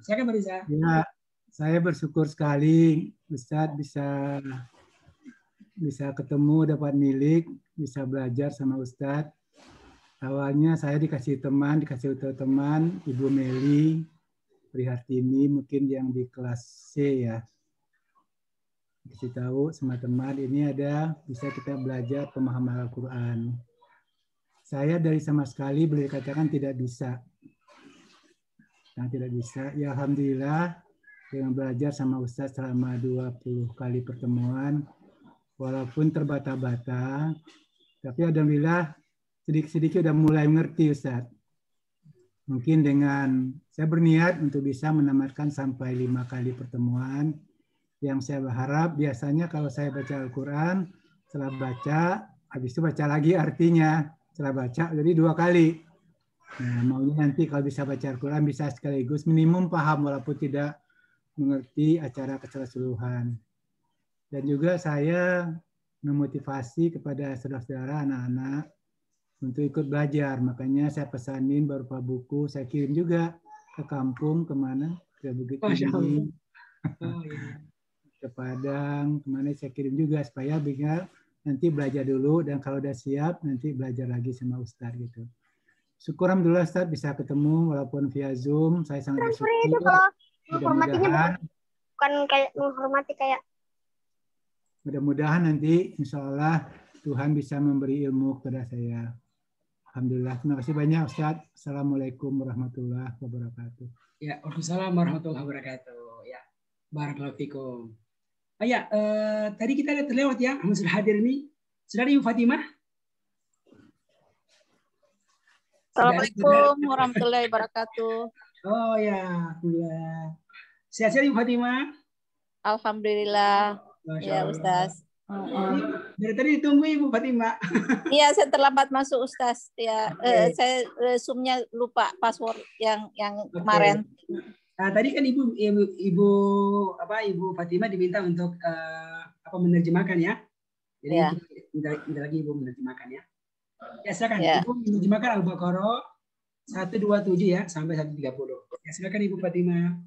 Speaker 4: Silakan Pak Riza.
Speaker 6: Ya, saya bersyukur sekali Ustaz bisa ketemu, dapat milik, bisa belajar sama Ustaz. Awalnya saya dikasih teman Ibu Meli Prihartini, mungkin yang di kelas C ya. Kasih tahu sama teman, ini ada bisa kita belajar pemahaman Al-Quran. Saya dari sama sekali boleh dikatakan tidak bisa. Yang tidak bisa, ya Alhamdulillah dengan belajar sama Ustaz selama 20 kali pertemuan, walaupun terbata-bata, tapi Alhamdulillah sedikit-sedikit udah mulai mengerti Ustaz. Mungkin dengan saya berniat untuk bisa menamatkan sampai 5 kali pertemuan. Yang saya berharap biasanya kalau saya baca Al-Quran, setelah baca, habis itu baca lagi artinya. Setelah baca, jadi 2 kali. Nah, maunya nanti kalau bisa baca Al-Quran bisa sekaligus minimum paham walaupun tidak mengerti acara keseluruhan. Dan juga saya memotivasi kepada saudara-saudara anak-anak untuk ikut belajar. Makanya saya pesanin berupa buku, saya kirim juga ke kampung, kemana, ke Bukit Tinggi, ke Padang, kemana saya kirim juga supaya biar nanti belajar dulu dan kalau udah siap nanti belajar lagi sama Ustaz gitu. Syukur alhamdulillah Ustaz bisa ketemu walaupun via Zoom. Saya sangat bersyukur. Mudah-mudahan
Speaker 10: bukan kayak menghormati kayak.
Speaker 6: Mudah-mudahan nanti insya Allah Tuhan bisa memberi ilmu kepada saya. Alhamdulillah. Terima kasih banyak Ustaz. Assalamualaikum warahmatullahi wabarakatuh.
Speaker 4: Ya, waalaikumsalam warahmatullahi wabarakatuh. Ya, barakallahu fikum. Ya, tadi kita lihat terlewat ya, sudah hadir ini. Sudah Ibu Fatimah?
Speaker 13: Assalamualaikum warahmatullahi wabarakatuh.
Speaker 4: Oh ya, alhamdulillah. Sehat-sehat Ibu Fatimah?
Speaker 13: Alhamdulillah.
Speaker 4: Masya
Speaker 13: Ya,
Speaker 4: Allah.
Speaker 13: Ustaz.
Speaker 4: Dari tadi ditunggu Ibu Fatimah.
Speaker 13: Iya, saya terlambat masuk Ustaz. Ya,
Speaker 4: Oke.
Speaker 13: saya Zoom-nya lupa password yang
Speaker 4: Oke.
Speaker 13: kemarin.
Speaker 4: Nah, tadi kan Ibu Fatimah diminta untuk menerjemahkan ya. Jadi
Speaker 13: Ya.
Speaker 4: kita minta lagi Ibu menerjemahkan ya. Ya, silakan
Speaker 13: Ya.
Speaker 4: Ibu menerjemahkan Al-Baqarah 127 ya sampai 130. Ya, silakan Ibu Fatimah.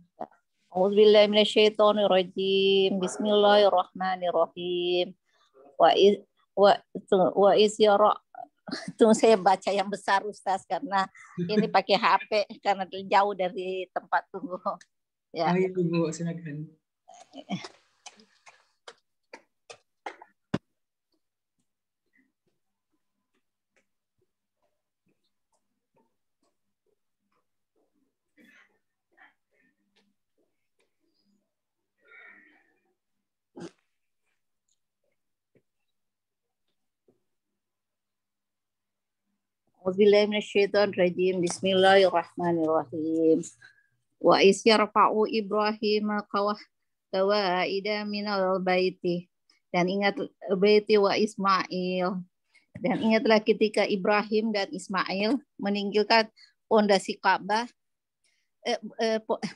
Speaker 13: A'udzubillahi minasyaitonirrajim. Bismillahirrahmanirrahim. Wa isyara. Tunggu saya baca yang besar Ustaz karena ini pakai HP karena jauh dari tempat tunggu. Ya.
Speaker 4: Ayo Ibu, silakan.
Speaker 13: A'udzubillahiminasyaitonirrajim. Bismillahirrahmanirrahim. Wa isyarfa'u Ibrahim qawaida minal baiti. Dan ingat baiti wa Ismail. Dan ingatlah ketika Ibrahim dan Ismail meninggikan fondasi Ka'bah,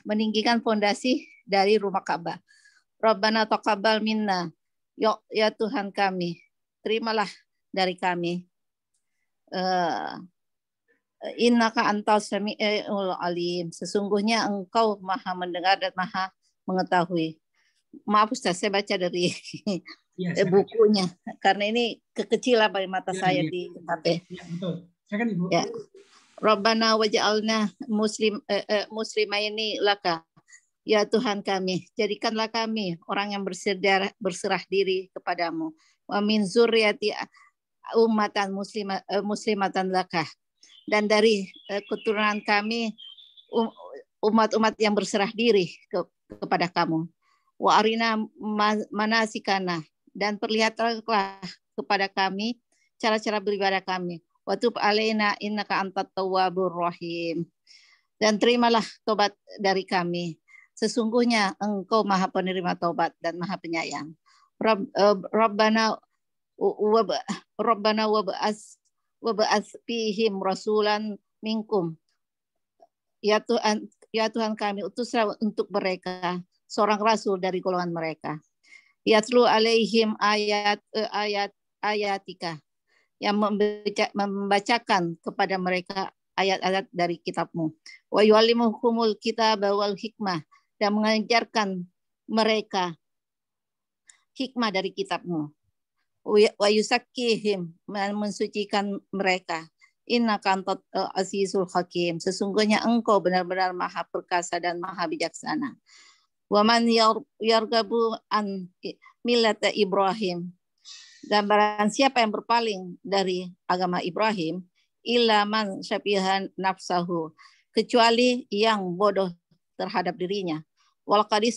Speaker 13: meninggikan fondasi dari rumah Ka'bah. Rabbana taqabbal minna. Ya Tuhan kami, terimalah dari kami. Innaka antas samiul alim. Sesungguhnya engkau maha mendengar dan maha mengetahui. Maaf Ustaz, saya baca dari bukunya karena ini kekecilan dari mata saya di HP.
Speaker 4: Ya, betul. Silakan Ibu.
Speaker 13: Ya. Rabbana waj'alna muslimaini laka. Ya Tuhan kami, jadikanlah kami orang yang berserah diri kepadamu. Wa min zurriyati ummatan muslimatan lakah, dan dari keturunan kami umat-umat yang berserah diri kepada kamu. Wa arina manasikana, dan perlihatkanlah kepada kami cara-cara beribadah kami. Wa tub alaina innaka antat tawwabur rahim, dan terimalah tobat dari kami, sesungguhnya engkau maha penerima tobat dan maha penyayang. Rabbana wab'ats fihim rasulan minkum. Ya Tuhan kami, utuslah untuk mereka seorang rasul dari golongan mereka. Yatlu alaihim ayatika, yang membacakan kepada mereka ayat-ayat dari kitabmu. Wa yu'allimuhumul kitaba wal hikmah, dan mengajarkan mereka hikmah dari kitabmu. Wa yusakkihim, mensucikan mereka. Innaka antat azizul hakim, sesungguhnya engkau benar-benar maha perkasa dan maha bijaksana. Wa man yargabu an millata Ibrahim, dan barang siapa yang berpaling dari agama Ibrahim, illa man syabihan nafsahu, kecuali yang bodoh terhadap dirinya. Walaqad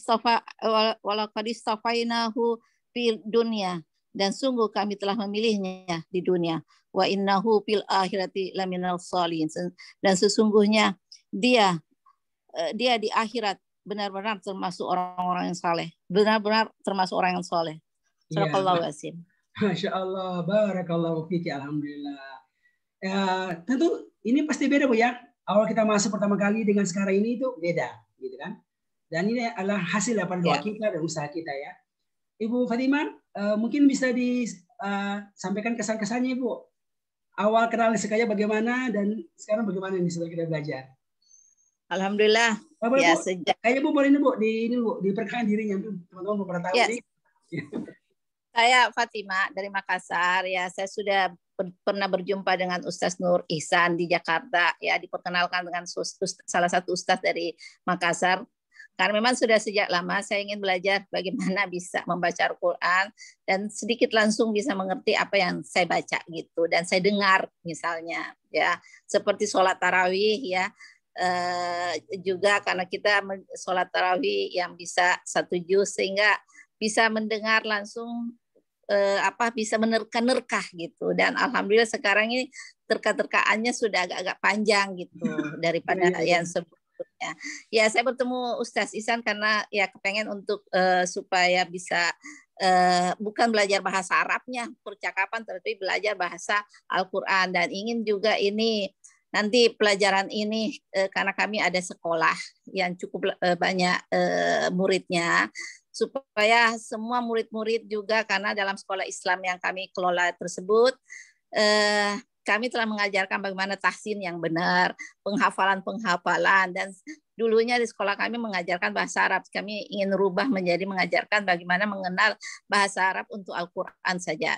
Speaker 13: istafainahu fil dunya, dan sungguh kami telah memilihnya di dunia. Wa innahu fil akhirati laminal sholihin, dan sesungguhnya dia di akhirat benar-benar termasuk orang-orang yang saleh, benar-benar termasuk orang yang saleh. Sadaqallahu azim.
Speaker 4: Masya Allah, barakallahu fiki, alhamdulillah. Ya, tentu ini pasti beda Bu ya. Awal kita masuk pertama kali dengan sekarang ini itu beda, gitu kan? Dan ini adalah hasil daripada doa kita dan usaha kita ya. Ibu Fatimah, mungkin bisa disampaikan kesan-kesannya Ibu. Awal kenal sekaya bagaimana dan sekarang bagaimana nih setelah kita belajar?
Speaker 13: Alhamdulillah.
Speaker 4: Ya, sejak kayaknya Bu boleh nih Bu diperkenalkan dirinya teman-teman beberapa tahun ini.
Speaker 13: Saya Fatimah dari Makassar ya. Saya sudah pernah berjumpa dengan Ustaz Nur Ihsan di Jakarta ya, diperkenalkan dengan salah satu ustaz dari Makassar. Karena memang sudah sejak lama saya ingin belajar bagaimana bisa membaca Al-Quran dan sedikit langsung bisa mengerti apa yang saya baca gitu, dan saya dengar misalnya ya seperti sholat tarawih ya, juga karena kita sholat tarawih yang bisa 1 juz sehingga bisa mendengar langsung bisa menerka-nerka gitu, dan alhamdulillah sekarang ini terka-terkaannya sudah agak-agak panjang gitu daripada yang sebelumnya. Ya, saya bertemu Ustaz Ihsan karena ya kepengen untuk supaya bisa bukan belajar bahasa Arabnya, percakapan, tapi belajar bahasa Al-Quran. Dan ingin juga ini nanti pelajaran ini karena kami ada sekolah yang cukup banyak muridnya, supaya semua murid-murid juga, karena dalam sekolah Islam yang kami kelola tersebut, kami telah mengajarkan bagaimana tahsin yang benar, penghafalan-penghafalan, dan dulunya di sekolah kami mengajarkan bahasa Arab. Kami ingin rubah menjadi mengajarkan bagaimana mengenal bahasa Arab untuk Al-Quran saja.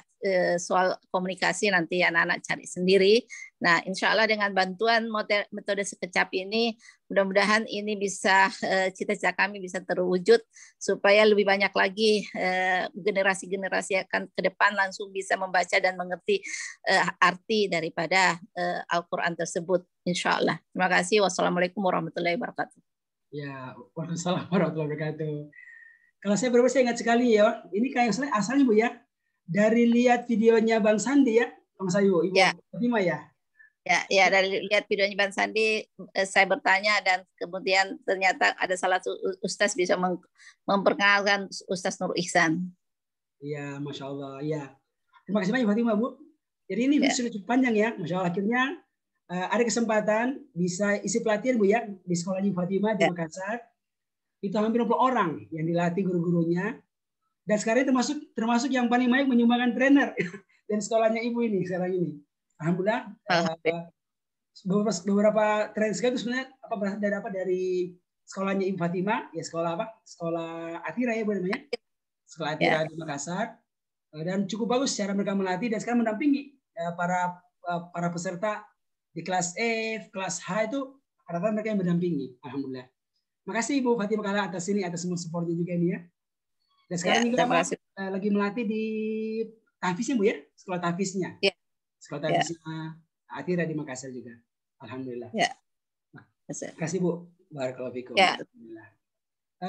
Speaker 13: Soal komunikasi nanti anak-anak cari sendiri. Nah, insya Allah dengan bantuan metode sekecap ini, mudah-mudahan ini bisa cita-cita kami bisa terwujud supaya lebih banyak lagi generasi-generasi akan ke depan langsung bisa membaca dan mengerti arti daripada Al-Quran tersebut. Insya Allah. Terima kasih. Wassalamualaikum warahmatullahi wabarakatuh.
Speaker 4: Ya, waalaikumsalam warahmatullahi wabarakatuh. Kalau saya benar saya ingat sekali ya, ini kayak asalnya Bu ya, dari lihat videonya Bang Sandi ya, Bang Sayu, Ibu Fatimah ya.
Speaker 13: Ya, dari lihat videonya Bang Sandi, saya bertanya dan kemudian ternyata ada salah satu Ustaz bisa memperkenalkan Ustaz Nur Ihsan.
Speaker 4: Iya, Masya Allah. Ya. Terima kasih banyak Fatimah Bu. Jadi ini sudah cukup panjang ya, Masya Allah. Akhirnya ada kesempatan bisa isi pelatihan Bu ya di sekolahnya Fatimah di Makassar. Itu hampir 60 orang yang dilatih guru-gurunya. Dan sekarang termasuk yang paling banyak menyumbangkan trainer dan sekolahnya Ibu ini sekarang ini. Alhamdulillah. Beberapa trainer itu sebenarnya berasal dari sekolahnya Ibu Fatimah, ya sekolah apa? Sekolah Atira ya Bu namanya. Sekolah Atira di Makassar. Dan cukup bagus cara mereka melatih dan sekarang mendampingi para peserta di kelas F, kelas H itu rata-rata mereka yang mendampingi. Alhamdulillah. Makasih Ibu Fatimah Kala atas semua supportnya juga ini ya. Dan sekarang juga lagi melatih di Tafisnya Bu ya, sekolah Tafisnya. Sekolah Tafisnya Atira di Makassar juga. Alhamdulillah. Terima kasih Bu. Barakallahu fikum. Alhamdulillah.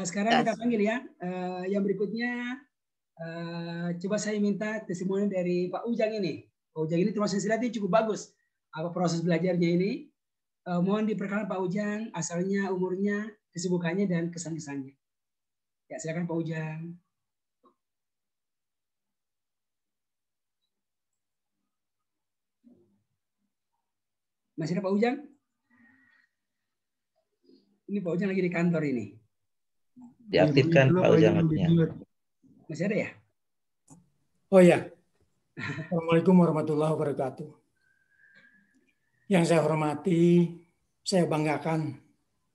Speaker 4: Sekarang kita panggil ya. Yang berikutnya coba saya minta testimoni dari Pak Ujang ini. Pak Ujang ini termasuk silatih cukup bagus. Apa proses belajarnya ini? Mohon diperkenalkan Pak Ujang, asalnya, umurnya, kesibukannya, dan kesan-kesannya. Ya, silakan Pak Ujang. Masih ada Pak Ujang? Ini Pak Ujang lagi di kantor ini.
Speaker 8: Diaktifkan Pak Ujang.
Speaker 4: Masih ada ya?
Speaker 14: Oh ya. Assalamualaikum warahmatullahi wabarakatuh. Yang saya hormati, saya banggakan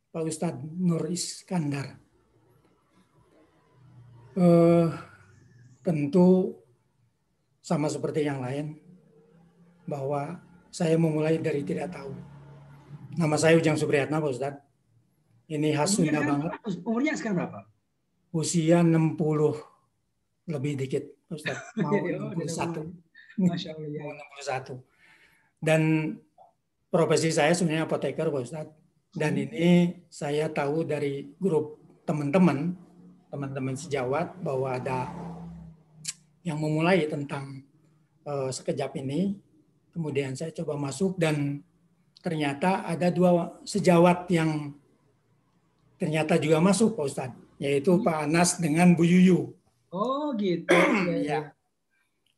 Speaker 14: Pak Ustadz Nur Iskandar. Tentu sama seperti yang lain, bahwa saya memulai dari tidak tahu. Nama saya Ujang Supriyatna, Pak Ustadz. Ini khas Sunda banget.
Speaker 4: Umurnya sekarang berapa?
Speaker 14: Usia 60 lebih dikit, Pak Ustadz. Mau 61.
Speaker 4: Masya Allah. Ya.
Speaker 14: 61. Dan profesi saya sebenarnya apoteker, Pak Ustadz. Dan ini saya tahu dari grup teman-teman sejawat bahwa ada yang memulai tentang sekejap ini. Kemudian saya coba masuk dan ternyata ada 2 sejawat yang ternyata juga masuk, Pak Ustadz. Yaitu Pak Anas dengan Bu Yuyu.
Speaker 4: Oh gitu.
Speaker 14: Ya.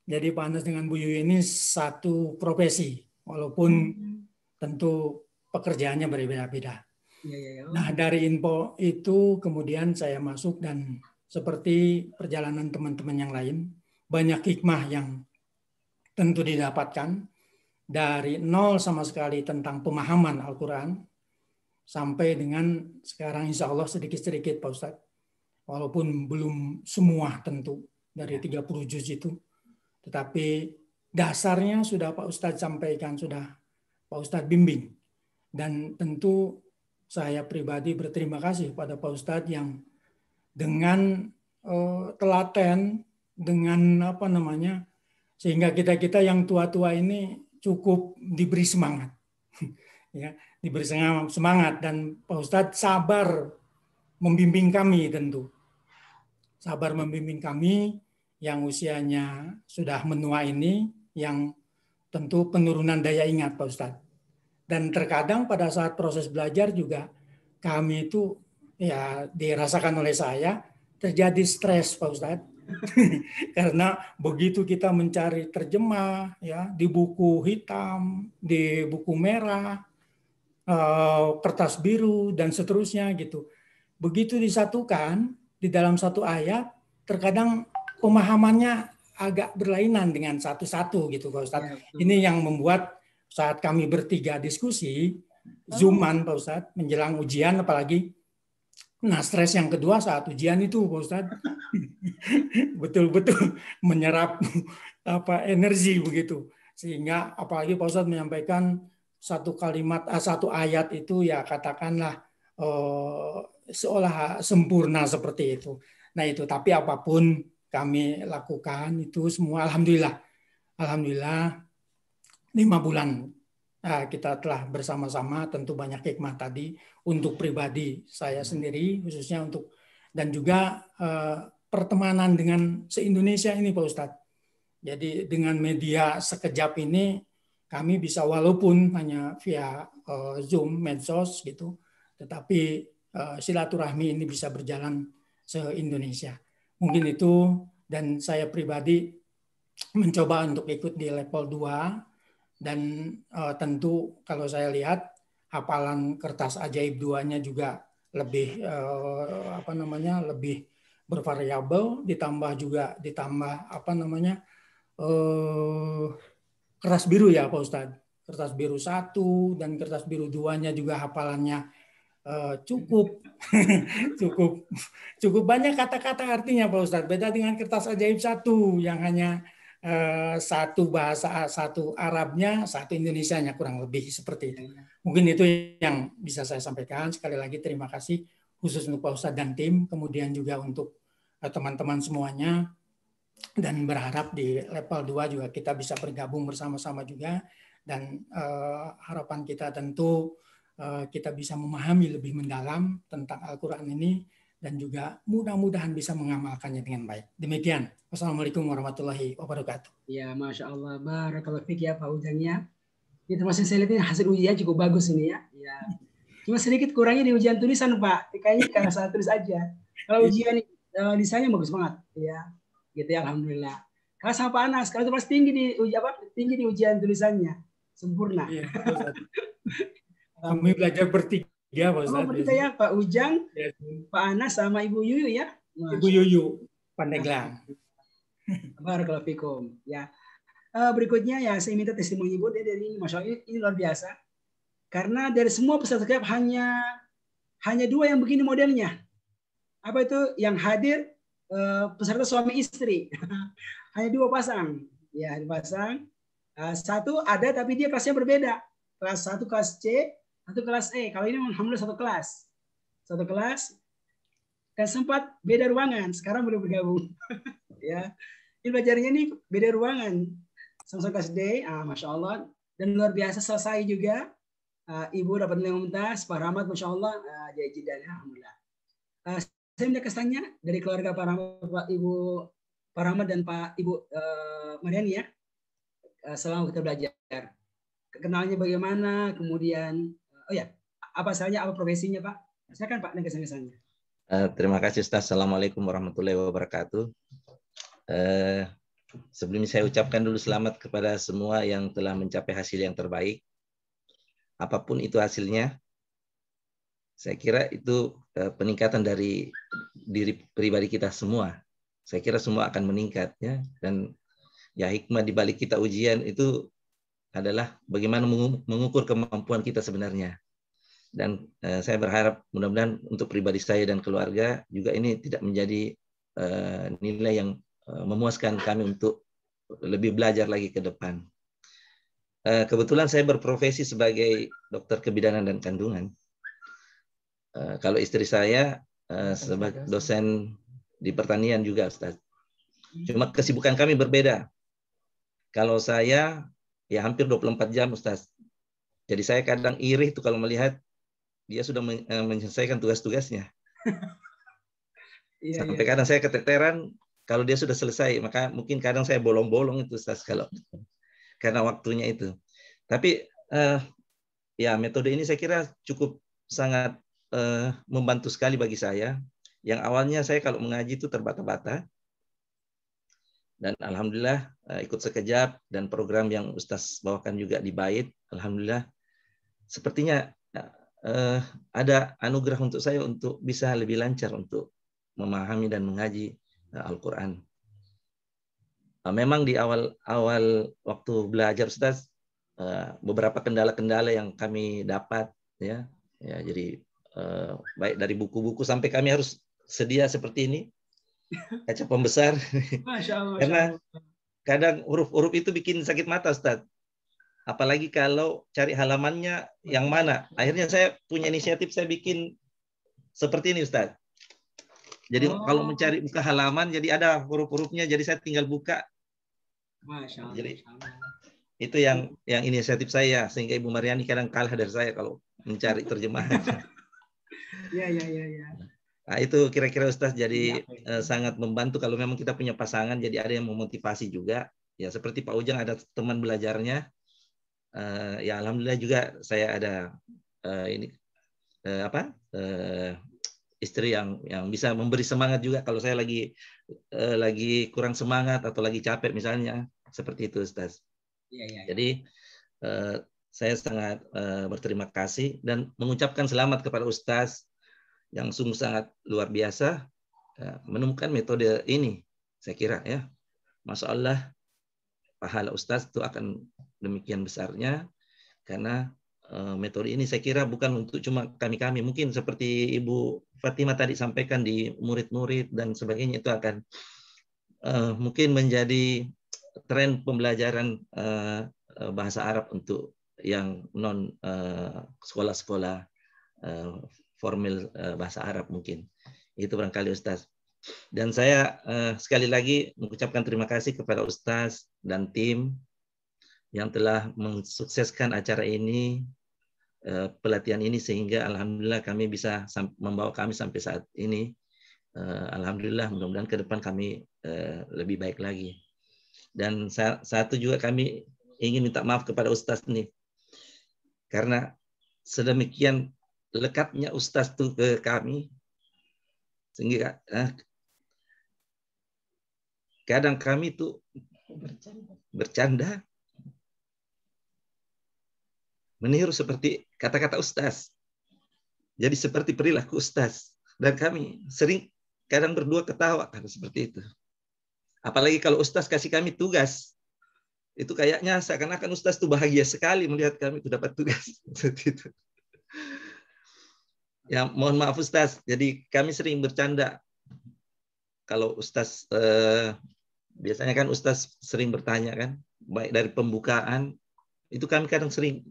Speaker 14: Jadi Pak Anas dengan Bu Yuyu ini satu profesi. Walaupun tentu pekerjaannya berbeda-beda. Nah, dari info itu kemudian saya masuk dan seperti perjalanan teman-teman yang lain, banyak hikmah yang tentu didapatkan dari nol sama sekali tentang pemahaman Al-Quran sampai dengan sekarang insya Allah sedikit-sedikit Pak Ustadz. Walaupun belum semua tentu dari 30 juz itu. Tetapi dasarnya sudah Pak Ustadz sampaikan, sudah Pak Ustadz bimbing. Dan tentu saya pribadi berterima kasih pada Pak Ustadz yang dengan telaten, dengan sehingga kita-kita yang tua-tua ini cukup diberi semangat. Ya, diberi semangat dan Pak Ustadz sabar membimbing kami tentu. Sabar membimbing kami yang usianya sudah menua ini, yang tentu penurunan daya ingat Pak Ustadz. Dan terkadang pada saat proses belajar juga kami itu ya dirasakan oleh saya terjadi stres Pak Ustadz. Karena begitu kita mencari terjemah ya di buku hitam, di buku merah, kertas biru dan seterusnya gitu. Begitu disatukan di dalam satu ayat, terkadang pemahamannya agak berlainan dengan satu-satu gitu Pak Ustadz. Ini yang membuat saat kami bertiga diskusi, Zooman Pak Ustadz, menjelang ujian apalagi. Nah, stres yang kedua saat ujian itu Pak Ustadz. Betul-betul menyerap energi begitu. Sehingga apalagi Pak Ustadz menyampaikan satu kalimat, satu ayat itu ya katakanlah seolah sempurna seperti itu. Nah itu, tapi apapun kami lakukan itu semua alhamdulillah 5 bulan kita telah bersama-sama, tentu banyak hikmah tadi untuk pribadi saya sendiri khususnya untuk, dan juga pertemanan dengan se-Indonesia ini Pak Ustadz. Jadi dengan media sekejap ini kami bisa walaupun hanya via Zoom, medsos gitu, tetapi silaturahmi ini bisa berjalan se-Indonesia. Mungkin itu, dan saya pribadi mencoba untuk ikut di level 2, dan tentu kalau saya lihat hafalan kertas ajaib 2-nya juga lebih lebih bervariabel, ditambah kertas biru ya Pak Ustadz. Kertas biru 1 dan kertas biru 2-nya juga hafalannya cukup banyak kata-kata artinya Pak Ustadz. Beda dengan kertas ajaib 1 yang hanya satu bahasa, satu Arabnya, satu Indonesianya, kurang lebih seperti itu. Mungkin itu yang bisa saya sampaikan. Sekali lagi terima kasih khusus untuk Pak Ustadz dan tim, kemudian juga untuk teman-teman semuanya, dan berharap di level 2 juga kita bisa bergabung bersama-sama juga, dan harapan kita tentu kita bisa memahami lebih mendalam tentang Al-Quran ini, dan juga mudah-mudahan bisa mengamalkannya dengan baik. Demikian. Wassalamualaikum warahmatullahi wabarakatuh.
Speaker 4: Ya, Masya Allah. Barakallahu fiik ya Pak Ujang ya. Ini termasuk saya lihat hasil ujian cukup bagus ini ya. Ya. Cuma sedikit kurangnya di ujian tulisan Pak. Kayaknya karena saya tulis aja. Kalau ujian lisannya bagus banget. Ya, gitu ya, alhamdulillah. Kalau sama Pak Anas, kalau itu pasti tinggi di ujian tulisannya, sempurna.
Speaker 14: Iya, kami belajar bertiga Pak Ustadz.
Speaker 4: Bertiga ya, Pak Ujang, ya, Pak Anas sama Ibu Yuyu ya.
Speaker 14: Ibu Yuyu Pandeglang.
Speaker 4: Barakallahu fikum. Ya. Berikutnya ya saya minta testimoni Ibu dari ini, Masya Allah, ini luar biasa. Karena dari semua peserta KF hanya 2 yang begini modelnya. Apa itu? Yang hadir peserta suami istri. Hanya 2 pasang. Ya, dipasang. Satu ada tapi dia kelasnya berbeda. Kelas 1 kelas C, satu kelas E. Kalau ini alhamdulillah satu kelas. Satu kelas. Dan sempat beda ruangan. Sekarang belum bergabung. Ya. Ini belajarnya nih beda ruangan. Sama-sama kelas D. Masya Allah. Dan luar biasa selesai juga. Ibu dapat nilai mumtaz. Pak Rahmat Masya Allah. Jadi jidan. Alhamdulillah. Saya minta kesannya dari keluarga Pak Rahmat, Pak Rahmat dan Pak Ibu Mariani ya. Selama kita belajar. Kenalnya bagaimana, kemudian apa saja, apa profesinya Pak? Silakan Pak, dan kesan-kesannya.
Speaker 8: Terima kasih Ustaz. Assalamualaikum warahmatullahi wabarakatuh. Sebelumnya saya ucapkan dulu selamat kepada semua yang telah mencapai hasil yang terbaik. Apapun itu hasilnya, saya kira itu peningkatan dari diri pribadi kita semua. Saya kira semua akan meningkat ya. Dan ya hikmah di balik kita ujian itu adalah bagaimana mengukur kemampuan kita sebenarnya. Dan saya berharap mudah-mudahan untuk pribadi saya dan keluarga juga ini tidak menjadi nilai yang memuaskan kami untuk lebih belajar lagi ke depan. Kebetulan saya berprofesi sebagai dokter kebidanan dan kandungan. Kalau istri saya sebagai dosen di pertanian juga, Ustaz. Cuma kesibukan kami berbeda. Kalau saya ya hampir 24 jam, Ustaz. Jadi saya kadang iri tuh kalau melihat dia sudah menyelesaikan tugas-tugasnya. Sampai kadang saya keteteran kalau dia sudah selesai, maka mungkin kadang saya bolong-bolong itu, Ustaz, kalau karena waktunya itu. Tapi ya metode ini saya kira cukup sangat membantu sekali bagi saya. Yang awalnya saya kalau mengaji itu terbata-bata, dan alhamdulillah ikut sekejap, dan program yang Ustaz bawakan juga di Bait, alhamdulillah sepertinya ada anugerah untuk saya untuk bisa lebih lancar untuk memahami dan mengaji Al-Quran. Memang di awal waktu belajar Ustaz, beberapa kendala-kendala yang kami dapat, ya jadi baik dari buku-buku sampai kami harus sedia seperti ini, kaca pembesar.
Speaker 4: Masya Allah.
Speaker 8: Karena kadang huruf-huruf itu bikin sakit mata, Ustaz. Apalagi kalau cari halamannya yang mana. Akhirnya saya punya inisiatif, saya bikin seperti ini, Ustaz. Jadi kalau mencari buka halaman, jadi ada huruf-hurufnya, jadi saya tinggal buka.
Speaker 4: Masya Allah.
Speaker 8: Jadi itu yang inisiatif saya, sehingga Ibu Mariani kadang kalah dari saya kalau mencari terjemahan.
Speaker 4: Ya.
Speaker 8: Nah, itu kira-kira Ustaz jadi sangat membantu kalau memang kita punya pasangan, jadi ada yang memotivasi juga. Ya seperti Pak Ujang ada teman belajarnya. Ya alhamdulillah juga saya ada istri yang bisa memberi semangat juga kalau saya lagi kurang semangat atau lagi capek misalnya, seperti itu Ustaz.
Speaker 4: Ya.
Speaker 8: Jadi saya sangat berterima kasih dan mengucapkan selamat kepada Ustaz yang sungguh sangat luar biasa menemukan metode ini. Saya kira ya, Masya Allah, pahala Ustaz itu akan demikian besarnya, karena metode ini saya kira bukan untuk cuma kami-kami, mungkin seperti Ibu Fatimah tadi sampaikan di murid-murid dan sebagainya, itu akan mungkin menjadi tren pembelajaran bahasa Arab untuk yang non sekolah-sekolah formal bahasa Arab mungkin. Itu barangkali Ustaz. Dan saya sekali lagi mengucapkan terima kasih kepada Ustaz dan tim yang telah mensukseskan acara ini, pelatihan ini, sehingga alhamdulillah kami bisa membawa kami sampai saat ini. Alhamdulillah, mudah-mudahan ke depan kami lebih baik lagi. Dan satu juga kami ingin minta maaf kepada Ustaz nih, karena sedemikian lekatnya Ustaz itu ke kami, sehingga kadang kami tuh bercanda meniru seperti kata-kata Ustaz, jadi seperti perilaku Ustaz, dan kami sering kadang berdua ketawa karena seperti itu. Apalagi kalau Ustaz kasih kami tugas, itu kayaknya seakan-akan Ustaz tuh bahagia sekali melihat kami itu dapat tugas seperti itu. Ya, mohon maaf Ustaz. Jadi kami sering bercanda. Kalau Ustaz, biasanya kan Ustaz sering bertanya kan, baik dari pembukaan, itu kami kadang sering,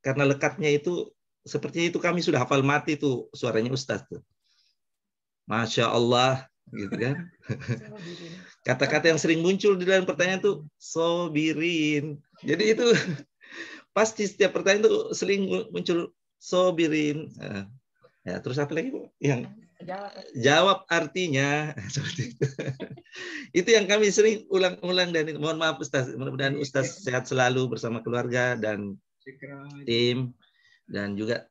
Speaker 8: karena lekatnya itu, sepertinya itu kami sudah hafal mati tuh suaranya Ustaz tuh. Masya Allah, gitu kan. Kata-kata yang sering muncul di dalam pertanyaan tuh, sobirin. Jadi itu, pasti setiap pertanyaan tuh sering muncul sobirin. Ya, terus apa lagi Bu? Yang jawab artinya seperti itu. Itu yang kami sering ulang-ulang, dan mohon maaf Ustaz. Mudah-mudahan Ustaz sehat selalu bersama keluarga dan tim, dan juga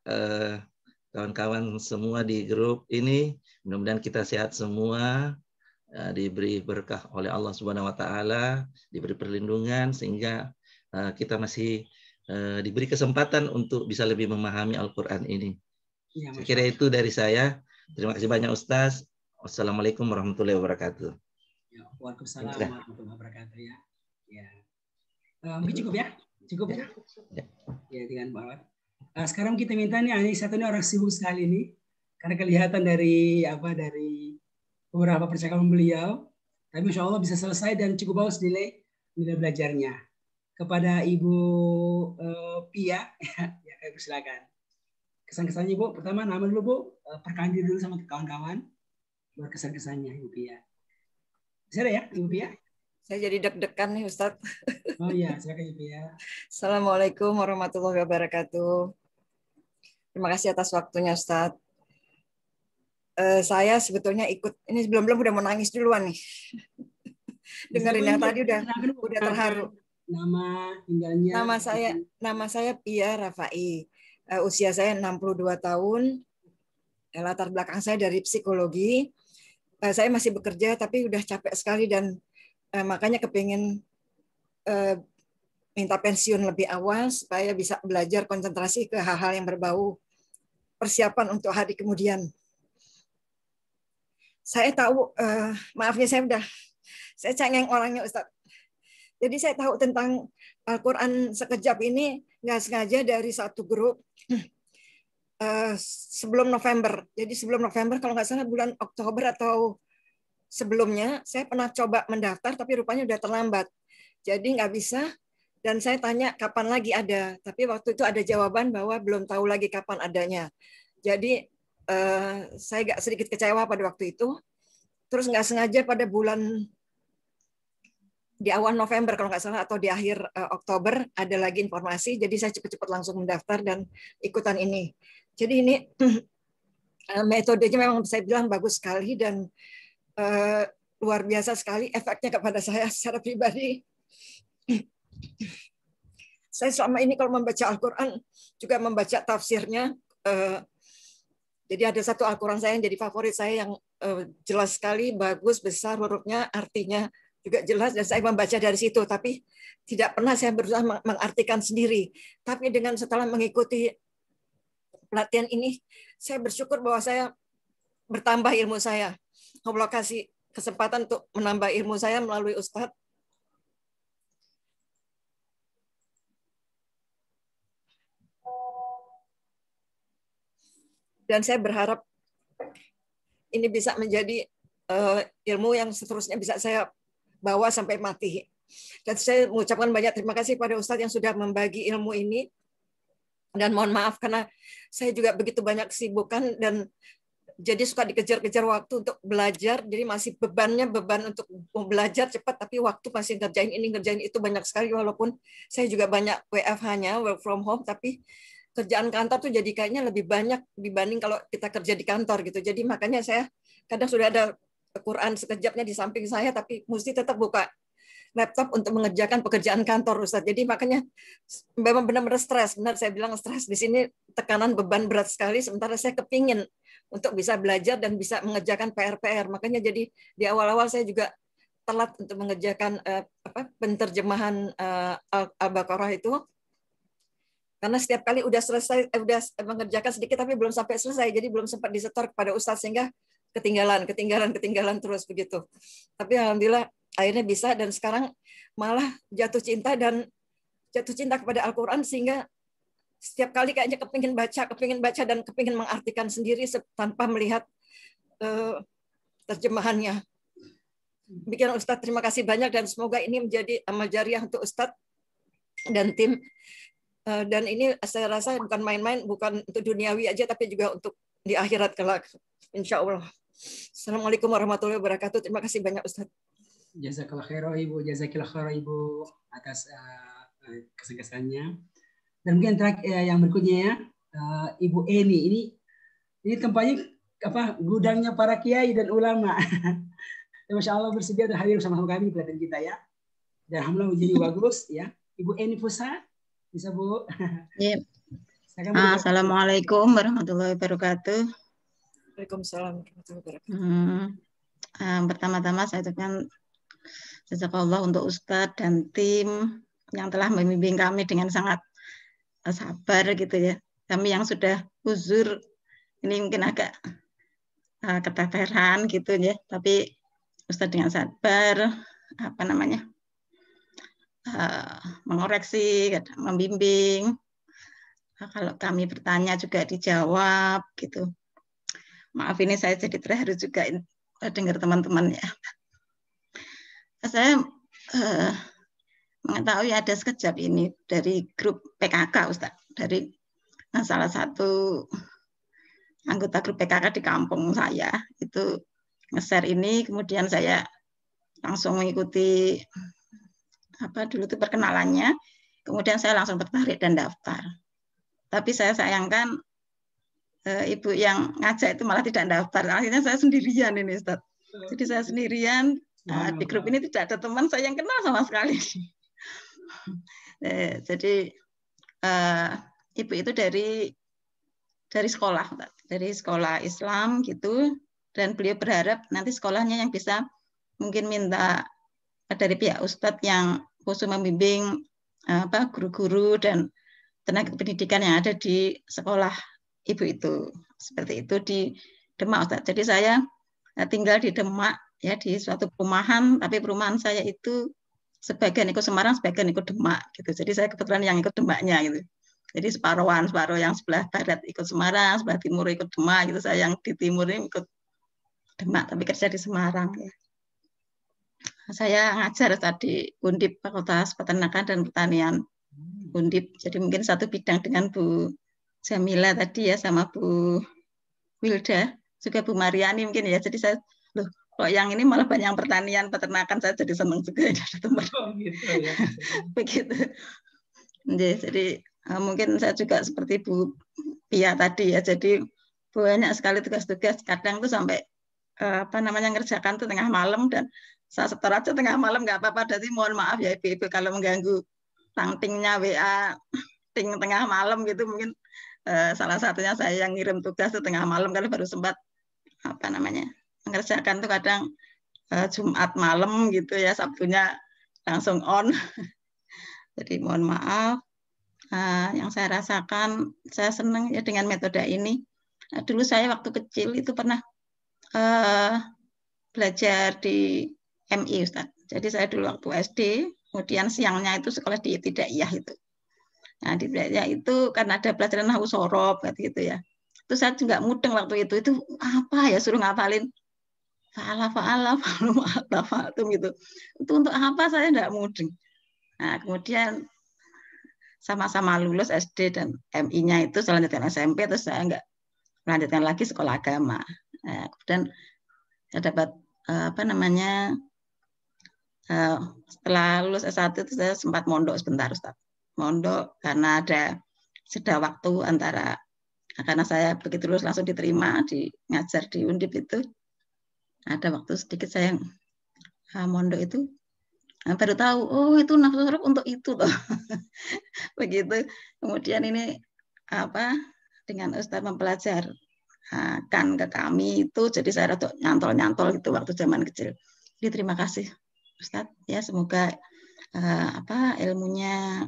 Speaker 8: kawan-kawan semua di grup ini. Mudah-mudahan kita sehat semua, diberi berkah oleh Allah Subhanahu wa taala, diberi perlindungan, sehingga kita masih diberi kesempatan untuk bisa lebih memahami Al-Qur'an ini. Ya, saya kira itu dari saya. Terima kasih banyak Ustaz. Wassalamualaikum warahmatullahi wabarakatuh.
Speaker 4: Ya, waalaikumsalam warahmatullahi wabarakatuh ya. Mungkin cukup ya? Cukup ya? Ya, dengan banget. Sekarang kita minta nih, ini satu ini orang sibuk sekali nih, karena kelihatan dari beberapa percakapan beliau. Tapi Insya Allah bisa selesai dan cukup bagus nilai belajarnya. Kepada Ibu Pia, ya Ibu silakan. Kesan-kesannya Bu, pertama nama dulu Bu, perkenalan diri dulu sama kawan-kawan, baru kesan-kesannya Ibu Pia. Bisa ada ya Ibu Pia?
Speaker 12: Saya jadi deg-degan nih Ustadz.
Speaker 4: Oh iya, silakan Ibu Pia.
Speaker 12: Assalamualaikum warahmatullahi wabarakatuh. Terima kasih atas waktunya Ustadz. Saya sebetulnya ikut, ini belum udah mau nangis duluan nih. Dengerin yang tadi udah terharu.
Speaker 4: Nama, tinggalnya.
Speaker 12: Nama saya Pia Rafai. Usia saya 62 tahun. latar belakang saya dari psikologi. Saya masih bekerja tapi udah capek sekali dan makanya kepingin minta pensiun lebih awal supaya bisa belajar konsentrasi ke hal-hal yang berbau persiapan untuk hari kemudian. Saya tahu, maafnya saya cengeng orangnya Ustadz. Jadi saya tahu tentang Al-Quran sekejap ini nggak sengaja dari satu grup sebelum November. Jadi sebelum November, kalau nggak salah bulan Oktober atau sebelumnya, saya pernah coba mendaftar, tapi rupanya udah terlambat. Jadi nggak bisa, dan saya tanya kapan lagi ada. Tapi waktu itu ada jawaban bahwa belum tahu lagi kapan adanya. Jadi saya agak sedikit kecewa pada waktu itu. Terus nggak sengaja pada bulan di awal November kalau nggak salah atau di akhir Oktober ada lagi informasi. Jadi saya cepat-cepat langsung mendaftar dan ikutan ini. Jadi ini metodenya memang saya bilang bagus sekali dan luar biasa sekali efeknya kepada saya secara pribadi. Saya selama ini kalau membaca Al-Quran juga membaca tafsirnya. Jadi ada satu Al-Quran saya yang jadi favorit saya yang jelas sekali, bagus, besar hurufnya, artinya juga jelas dan saya membaca dari situ. Tapi tidak pernah saya berusaha mengartikan sendiri. Tapi dengan setelah mengikuti pelatihan ini, saya bersyukur bahwa saya bertambah ilmu saya. Allah kasih kesempatan untuk menambah ilmu saya melalui Ustadz. Dan saya berharap ini bisa menjadi ilmu yang seterusnya bisa saya bawa sampai mati. Dan saya mengucapkan banyak terima kasih pada Ustadz yang sudah membagi ilmu ini. Dan mohon maaf karena saya juga begitu banyak kesibukan dan jadi suka dikejar-kejar waktu untuk belajar. Jadi masih beban untuk belajar cepat, tapi waktu masih ngerjain ini, ngerjain itu banyak sekali. Walaupun saya juga banyak WFH-nya, work from home, tapi kerjaan kantor tuh jadi kayaknya lebih banyak dibanding kalau kita kerja di kantor gitu. Jadi makanya saya kadang sudah ada Quran sekejapnya di samping saya, tapi mesti tetap buka laptop untuk mengerjakan pekerjaan kantor, Ustaz. Jadi makanya memang benar-benar stres. Benar saya bilang stres. Di sini tekanan beban berat sekali, sementara saya kepingin untuk bisa belajar dan bisa mengerjakan PR-PR. Makanya jadi di awal-awal saya juga telat untuk mengerjakan penterjemahan Al-Baqarah itu. Karena setiap kali udah selesai, udah mengerjakan sedikit tapi belum sampai selesai, jadi belum sempat disetor kepada Ustadz sehingga ketinggalan terus begitu. Tapi alhamdulillah akhirnya bisa dan sekarang malah jatuh cinta kepada Al-Quran sehingga setiap kali kayaknya kepingin baca dan kepingin mengartikan sendiri tanpa melihat terjemahannya. Demikian Ustadz, terima kasih banyak dan semoga ini menjadi amal jariah untuk Ustadz dan tim. Dan ini saya rasa bukan main-main, bukan untuk duniawi aja, tapi juga untuk di akhirat kelak. Insya Allah. Assalamualaikum warahmatullahi wabarakatuh. Terima kasih banyak Ustaz.
Speaker 4: Jazakallah khairan Ibu, jazakallah khairan Ibu atas kesegasannya. Dan mungkin yang berikutnya ya, Ibu Eni. Ini tempatnya gudangnya para kiai dan ulama. Masya Allah bersedia dan hadir bersama kami di pelatihan kita ya. Dan alhamdulillah jadi bagus ya. Ibu Eni Fusa. Bisa Bu.
Speaker 15: Ya. Assalamualaikum warahmatullahi wabarakatuh.
Speaker 12: Waalaikumsalam warahmatullahi wabarakatuh.
Speaker 15: Pertama-tama saya ucapkan jazakallah untuk Ustadz dan tim yang telah membimbing kami dengan sangat sabar gitu ya. Kami yang sudah uzur ini mungkin agak keteteran gitu ya. Tapi Ustadz dengan sabar mengoreksi, membimbing. Kalau kami bertanya juga dijawab gitu. Maaf ini saya jadi terharu juga dengar teman-teman ya. Saya mengetahui ada sekejap ini dari grup PKK Ustaz, dari salah satu anggota grup PKK di kampung saya itu nge-share ini, kemudian saya langsung mengikuti dulu itu perkenalannya, kemudian saya langsung tertarik dan daftar. Tapi saya sayangkan ibu yang ngajak itu malah tidak daftar. Akhirnya saya sendirian ini Ustaz. Jadi saya sendirian, di grup ini tidak ada teman saya yang kenal sama sekali. Jadi ibu itu dari dari sekolah Islam gitu, dan beliau berharap nanti sekolahnya yang bisa mungkin minta dari pihak Ustadz yang khusus membimbing guru-guru dan tenaga pendidikan yang ada di sekolah ibu itu, seperti itu di Demak, Ustadz. Jadi saya tinggal di Demak ya, di suatu perumahan, tapi perumahan saya itu sebagian ikut Semarang, sebagian ikut Demak gitu. Jadi saya kebetulan yang ikut Demaknya gitu. Jadi separuh yang sebelah barat ikut Semarang, sebelah timur ikut Demak gitu. Saya yang di timur ini ikut Demak, tapi kerja di Semarang ya. Saya ngajar tadi Undip Fakultas Peternakan dan Pertanian Undip. Jadi mungkin satu bidang dengan Bu Jamila tadi ya, sama Bu Wilda, juga Bu Mariani mungkin ya. Jadi saya kok yang ini malah banyak yang pertanian peternakan, saya jadi senang juga ada tempat. Oh, gitu ya. Begitu. Jadi mungkin saya juga seperti Bu Pia tadi ya. Jadi banyak sekali tugas-tugas, kadang tuh sampai ngerjakan tuh tengah malam, dan saya setor aja tengah malam nggak apa-apa. Jadi mohon maaf ya ibu-ibu kalau mengganggu tangtingnya WA ting tengah malam gitu, mungkin salah satunya saya yang ngirim tugas tuh tengah malam kalau baru sempat mengerjakan tuh kadang Jumat malam gitu ya, Sabtunya langsung on. Jadi mohon maaf. Yang saya rasakan, saya senang ya dengan metode ini. Dulu saya waktu kecil itu pernah belajar di MI, Ustaz. Jadi saya dulu waktu SD, kemudian siangnya itu sekolah di Ibtidaiyah itu. Nah, di Ibtidaiyah itu kan ada pelajaran nahwu sorob gitu ya. Itu saya juga mudeng waktu itu apa ya, suruh ngapalin fa'ala gitu. Itu untuk apa, saya enggak mudeng. Nah, kemudian sama-sama lulus SD dan MI-nya itu selanjutnya SMP, terus saya enggak melanjutkan lagi sekolah agama. Nah, kemudian saya dapat setelah lulus S1 itu saya sempat mondok sebentar, Ustaz. Mondok karena ada jeda waktu antara, karena saya begitu lulus langsung diterima di ngajar di Undip itu, ada waktu sedikit saya mondok itu, baru tahu oh itu nafsu sorok untuk itu loh. Begitu. Kemudian ini dengan Ustaz mempelajarkan ke kami itu, jadi saya rada nyantol gitu waktu zaman kecil. Jadi terima kasih Ustadz ya, semoga ilmunya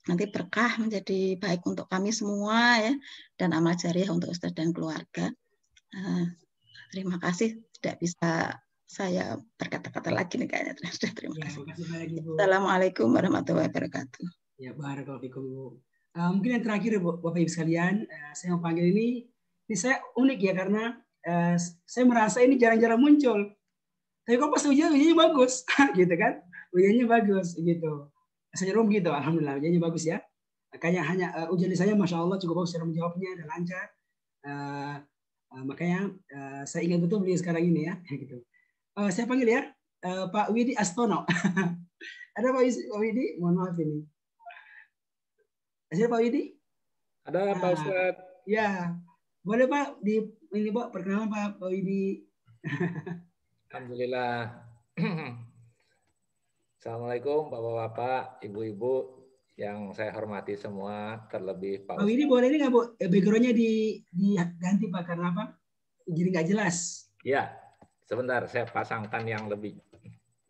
Speaker 15: nanti berkah menjadi baik untuk kami semua ya, dan amal jariah untuk Ustadz dan keluarga. Terima kasih, tidak bisa saya berkata-kata lagi nih kayaknya. Terima kasih. Assalamualaikum warahmatullahi wabarakatuh.
Speaker 4: Ya, barakallahu fikum, Bu. Mungkin yang terakhir Bapak Ibu sekalian, saya mau panggil ini saya unik ya, karena saya merasa ini jarang-jarang muncul. Tapi kok pas ujiannya bagus, gitu kan? Ujiannya bagus, gitu. Saya rum gitu, alhamdulillah ujiannya bagus ya. Makanya ujian saya, masya Allah cukup bagus cara menjawabnya dan lancar. Makanya saya ingat betul beliau sekarang ini ya, gitu. Saya panggil ya Pak Widi Astono. Ada Pak Widi? Mohon maaf ini. Ada Pak Widi?
Speaker 16: Ada Pak Ustadz.
Speaker 4: Ya, boleh Pak ini Pak perkenalan Pak Widi.
Speaker 16: Alhamdulillah. Assalamualaikum Bapak-bapak, Ibu-ibu yang saya hormati semua, terlebih Pak
Speaker 4: Ustadz. Widi boleh ini nggak Bu? Backgroundnya diganti Pak, karena apa? Jadi nggak jelas.
Speaker 16: Ya, sebentar saya pasangkan yang lebih.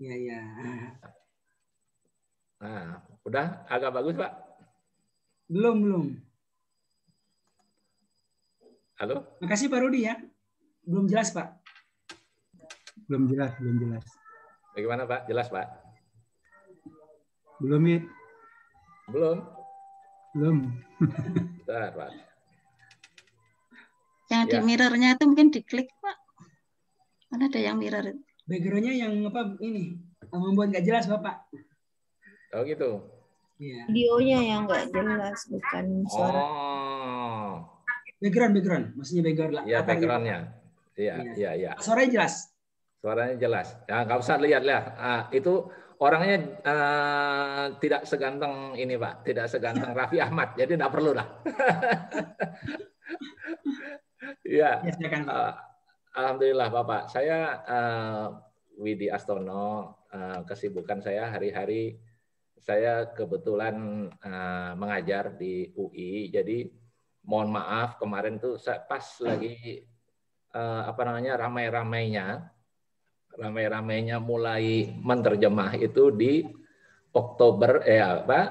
Speaker 4: Iya.
Speaker 16: Nah, udah agak bagus Pak?
Speaker 4: Belum.
Speaker 16: Halo?
Speaker 4: Makasih Pak Rudi ya. Belum jelas Pak.
Speaker 6: Belum jelas.
Speaker 16: Bagaimana Pak? Jelas Pak?
Speaker 6: Belum, ya.
Speaker 16: Belum.
Speaker 15: Bentar, Pak. Yang di mirrornya itu mungkin diklik Pak. Mana ada yang mirror?
Speaker 4: Backgroundnya yang ini membuat nggak jelas Bapak.
Speaker 16: Oh gitu.
Speaker 4: Iya.
Speaker 17: Videonya yang nggak jelas, bukan suara.
Speaker 16: Oh.
Speaker 4: Background, maksudnya background lah.
Speaker 16: Iya, backgroundnya. Iya.
Speaker 4: Suaranya jelas.
Speaker 16: Suaranya jelas. Ya, nggak usah lihat. Itu orangnya tidak seganteng ini Pak, tidak seganteng Raffi Ahmad, jadi nggak perlu lah. Iya. Alhamdulillah Bapak. Saya Widi Astono. Kesibukan saya hari-hari saya kebetulan mengajar di UI. Jadi mohon maaf kemarin tuh saya pas lagi ramai-ramainya mulai menerjemah itu di Oktober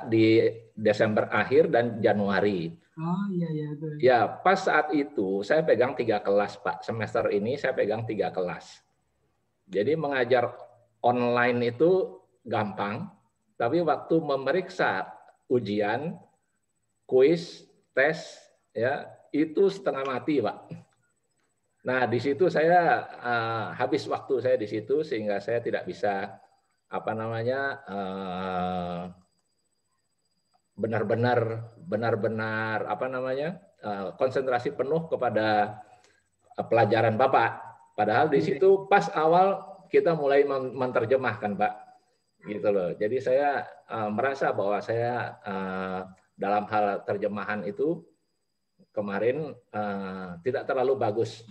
Speaker 16: di Desember akhir dan Januari.
Speaker 4: Oh iya iya.
Speaker 16: Ya, pas saat itu saya pegang 3 kelas, Pak. Semester ini saya pegang 3 kelas. Jadi mengajar online itu gampang, tapi waktu memeriksa ujian, kuis, tes, ya itu setengah mati, Pak. Nah, di situ saya habis waktu saya di situ sehingga saya tidak bisa benar-benar konsentrasi penuh kepada pelajaran Bapak. Padahal di situ pas awal kita mulai menerjemahkan, Pak. Gitu loh. Jadi saya merasa bahwa saya dalam hal terjemahan itu kemarin tidak terlalu bagus.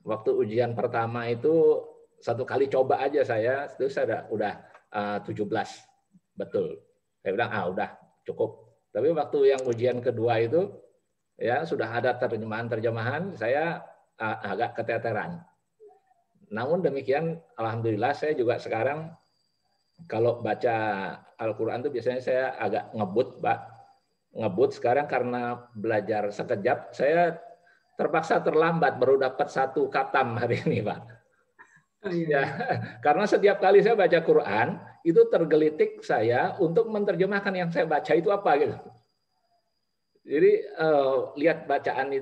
Speaker 16: Waktu ujian pertama itu 1 kali coba aja itu saya udah 17. Betul. Saya bilang udah cukup. Tapi waktu yang ujian kedua itu ya sudah ada terjemahan, saya agak keteteran. Namun demikian alhamdulillah saya juga sekarang kalau baca Al-Qur'an itu biasanya saya agak ngebut, Pak. Ngebut sekarang karena belajar sekejap, saya terpaksa terlambat baru dapat 1 khatam hari ini, Pak. Ya, karena setiap kali saya baca Quran itu tergelitik saya untuk menerjemahkan yang saya baca itu apa gitu. Jadi lihat bacaan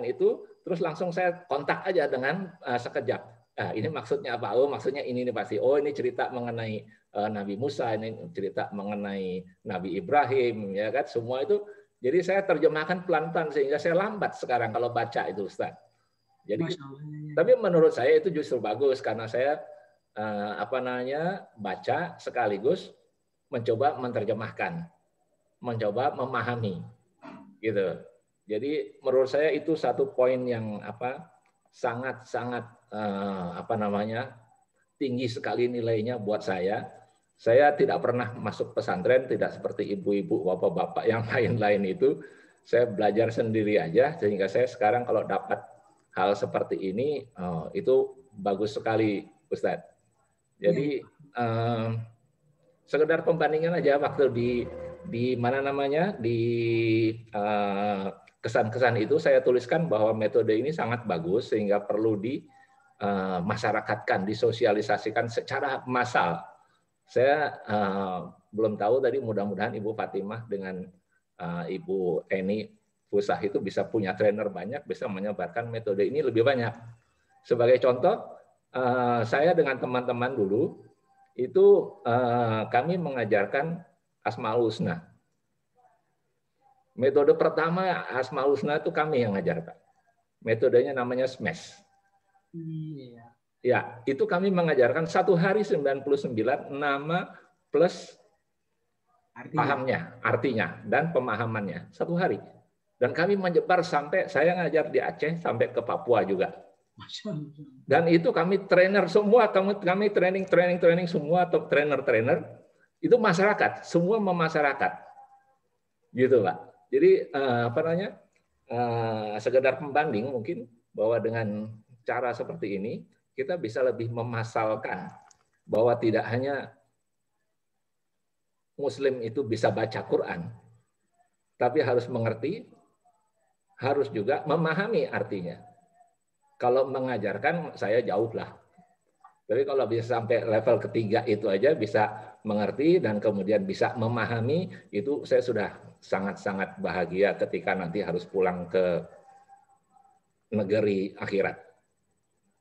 Speaker 16: itu terus langsung saya kontak aja dengan sekejap. Ini maksudnya apa? Oh, maksudnya ini pasti. Oh, ini cerita mengenai Nabi Musa, ini cerita mengenai Nabi Ibrahim, ya kan? Semua itu. Jadi saya terjemahkan pelan-pelan sehingga saya lambat sekarang kalau baca itu, Ustaz. Jadi, tapi menurut saya itu justru bagus karena saya baca sekaligus mencoba menerjemahkan, mencoba memahami, gitu. Jadi menurut saya itu satu poin yang sangat-sangat tinggi sekali nilainya buat saya. Saya tidak pernah masuk pesantren, tidak seperti ibu-ibu, bapak-bapak yang lain-lain itu. Saya belajar sendiri aja sehingga saya sekarang kalau dapat hal seperti ini itu bagus sekali, Ustadz. Jadi sekedar pembandingan aja waktu di kesan-kesan itu saya tuliskan bahwa metode ini sangat bagus sehingga perlu dimasyarakatkan, disosialisasikan secara massal. Saya belum tahu tadi, mudah-mudahan Ibu Fatimah dengan Ibu Eni Fusah itu bisa punya trainer banyak, bisa menyebarkan metode ini lebih banyak. Sebagai contoh, saya dengan teman-teman dulu itu kami mengajarkan Asmaul Husna. Metode pertama Asmaul Husna itu kami yang ngajar, Pak. Metodenya namanya SMASH. Ya, itu kami mengajarkan 1 hari 99 nama plus artinya dan pemahamannya 1 hari. Dan kami menyebar sampai saya ngajar di Aceh sampai ke Papua juga. Dan itu kami trainer semua, kami training semua, top trainer itu masyarakat, semua memasyarakat, gitu Pak. Jadi sekedar pembanding mungkin bahwa dengan cara seperti ini kita bisa lebih memasalkan bahwa tidak hanya Muslim itu bisa baca Quran, tapi harus mengerti, harus juga memahami artinya. Kalau mengajarkan saya jauh lah. Tapi kalau bisa sampai level ketiga itu aja bisa mengerti dan kemudian bisa memahami, itu saya sudah sangat-sangat bahagia ketika nanti harus pulang ke negeri akhirat.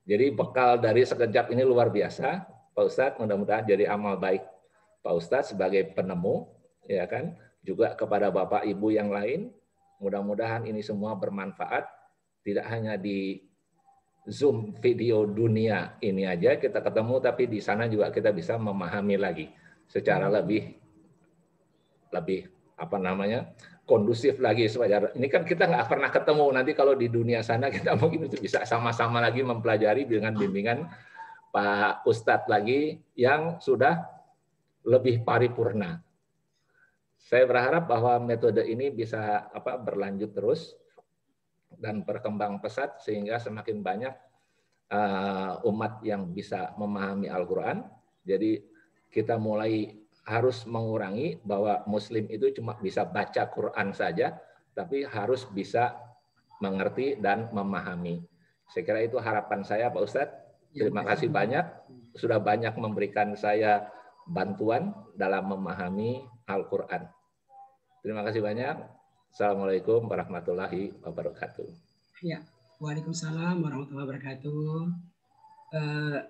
Speaker 16: Jadi bekal dari sekejap ini luar biasa, Pak Ustadz. Mudah-mudahan jadi amal baik Pak Ustadz sebagai penemu, ya kan? Juga kepada Bapak Ibu yang lain. Mudah-mudahan ini semua bermanfaat. Tidak hanya di Zoom video dunia ini aja kita ketemu, tapi di sana juga kita bisa memahami lagi secara lebih kondusif lagi. Ini kan kita nggak pernah ketemu, nanti kalau di dunia sana kita mungkin itu bisa sama-sama lagi mempelajari dengan bimbingan Pak Ustadz lagi yang sudah lebih paripurna. Saya berharap bahwa metode ini bisa berlanjut terus dan berkembang pesat sehingga semakin banyak umat yang bisa memahami Al-Quran. Jadi kita mulai harus mengurangi bahwa Muslim itu cuma bisa baca Quran saja, tapi harus bisa mengerti dan memahami. Saya kira itu harapan saya, Pak Ustadz. Terima kasih banyak, sudah banyak memberikan saya bantuan dalam memahami Al-Quran. Terima kasih banyak. Assalamualaikum warahmatullahi wabarakatuh.
Speaker 4: Ya, waalaikumsalam warahmatullahi wabarakatuh.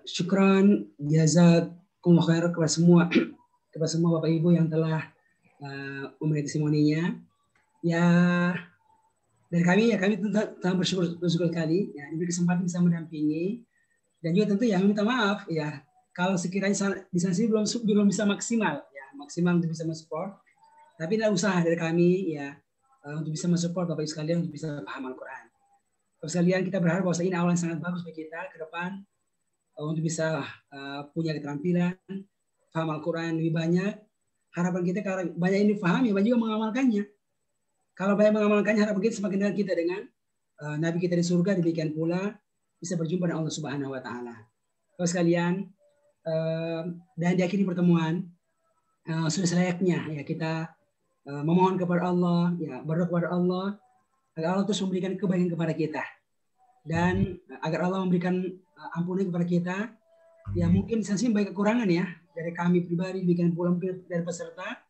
Speaker 4: Syukran, jazakumullah khair kepada semua Bapak Ibu yang telah memberi testimoninya. Ya, dari kami telah bersyukur sekali ya diberi kesempatan bisa mendampingi, dan juga tentu ya minta maaf ya kalau sekiranya di sana belum bisa maksimal untuk bisa mensupport, tapi adalah usaha dari kami ya untuk bisa mensupport Bapak Ibu sekalian untuk bisa paham Al-Quran. Bapak sekalian, kita berharap bahwa ini awal yang sangat bagus bagi kita ke depan untuk bisa punya keterampilan paham Al-Quran lebih banyak. Harapan kita karena banyak ini paham ya banyak juga mengamalkannya. Kalau banyak mengamalkannya, harapan kita semakin dekat kita dengan Nabi kita di surga, demikian pula bisa berjumpa dengan Allah Subhanahu Wa Taala. Bapak sekalian, dan di akhir pertemuan sudah selayaknya ya kita memohon kepada Allah, ya berdoa kepada Allah agar Allah terus memberikan kebaikan kepada kita, dan agar Allah memberikan ampunan kepada kita. Ya mungkin sanksi banyak kekurangan ya dari kami pribadi, bikin pula mungkin dari peserta.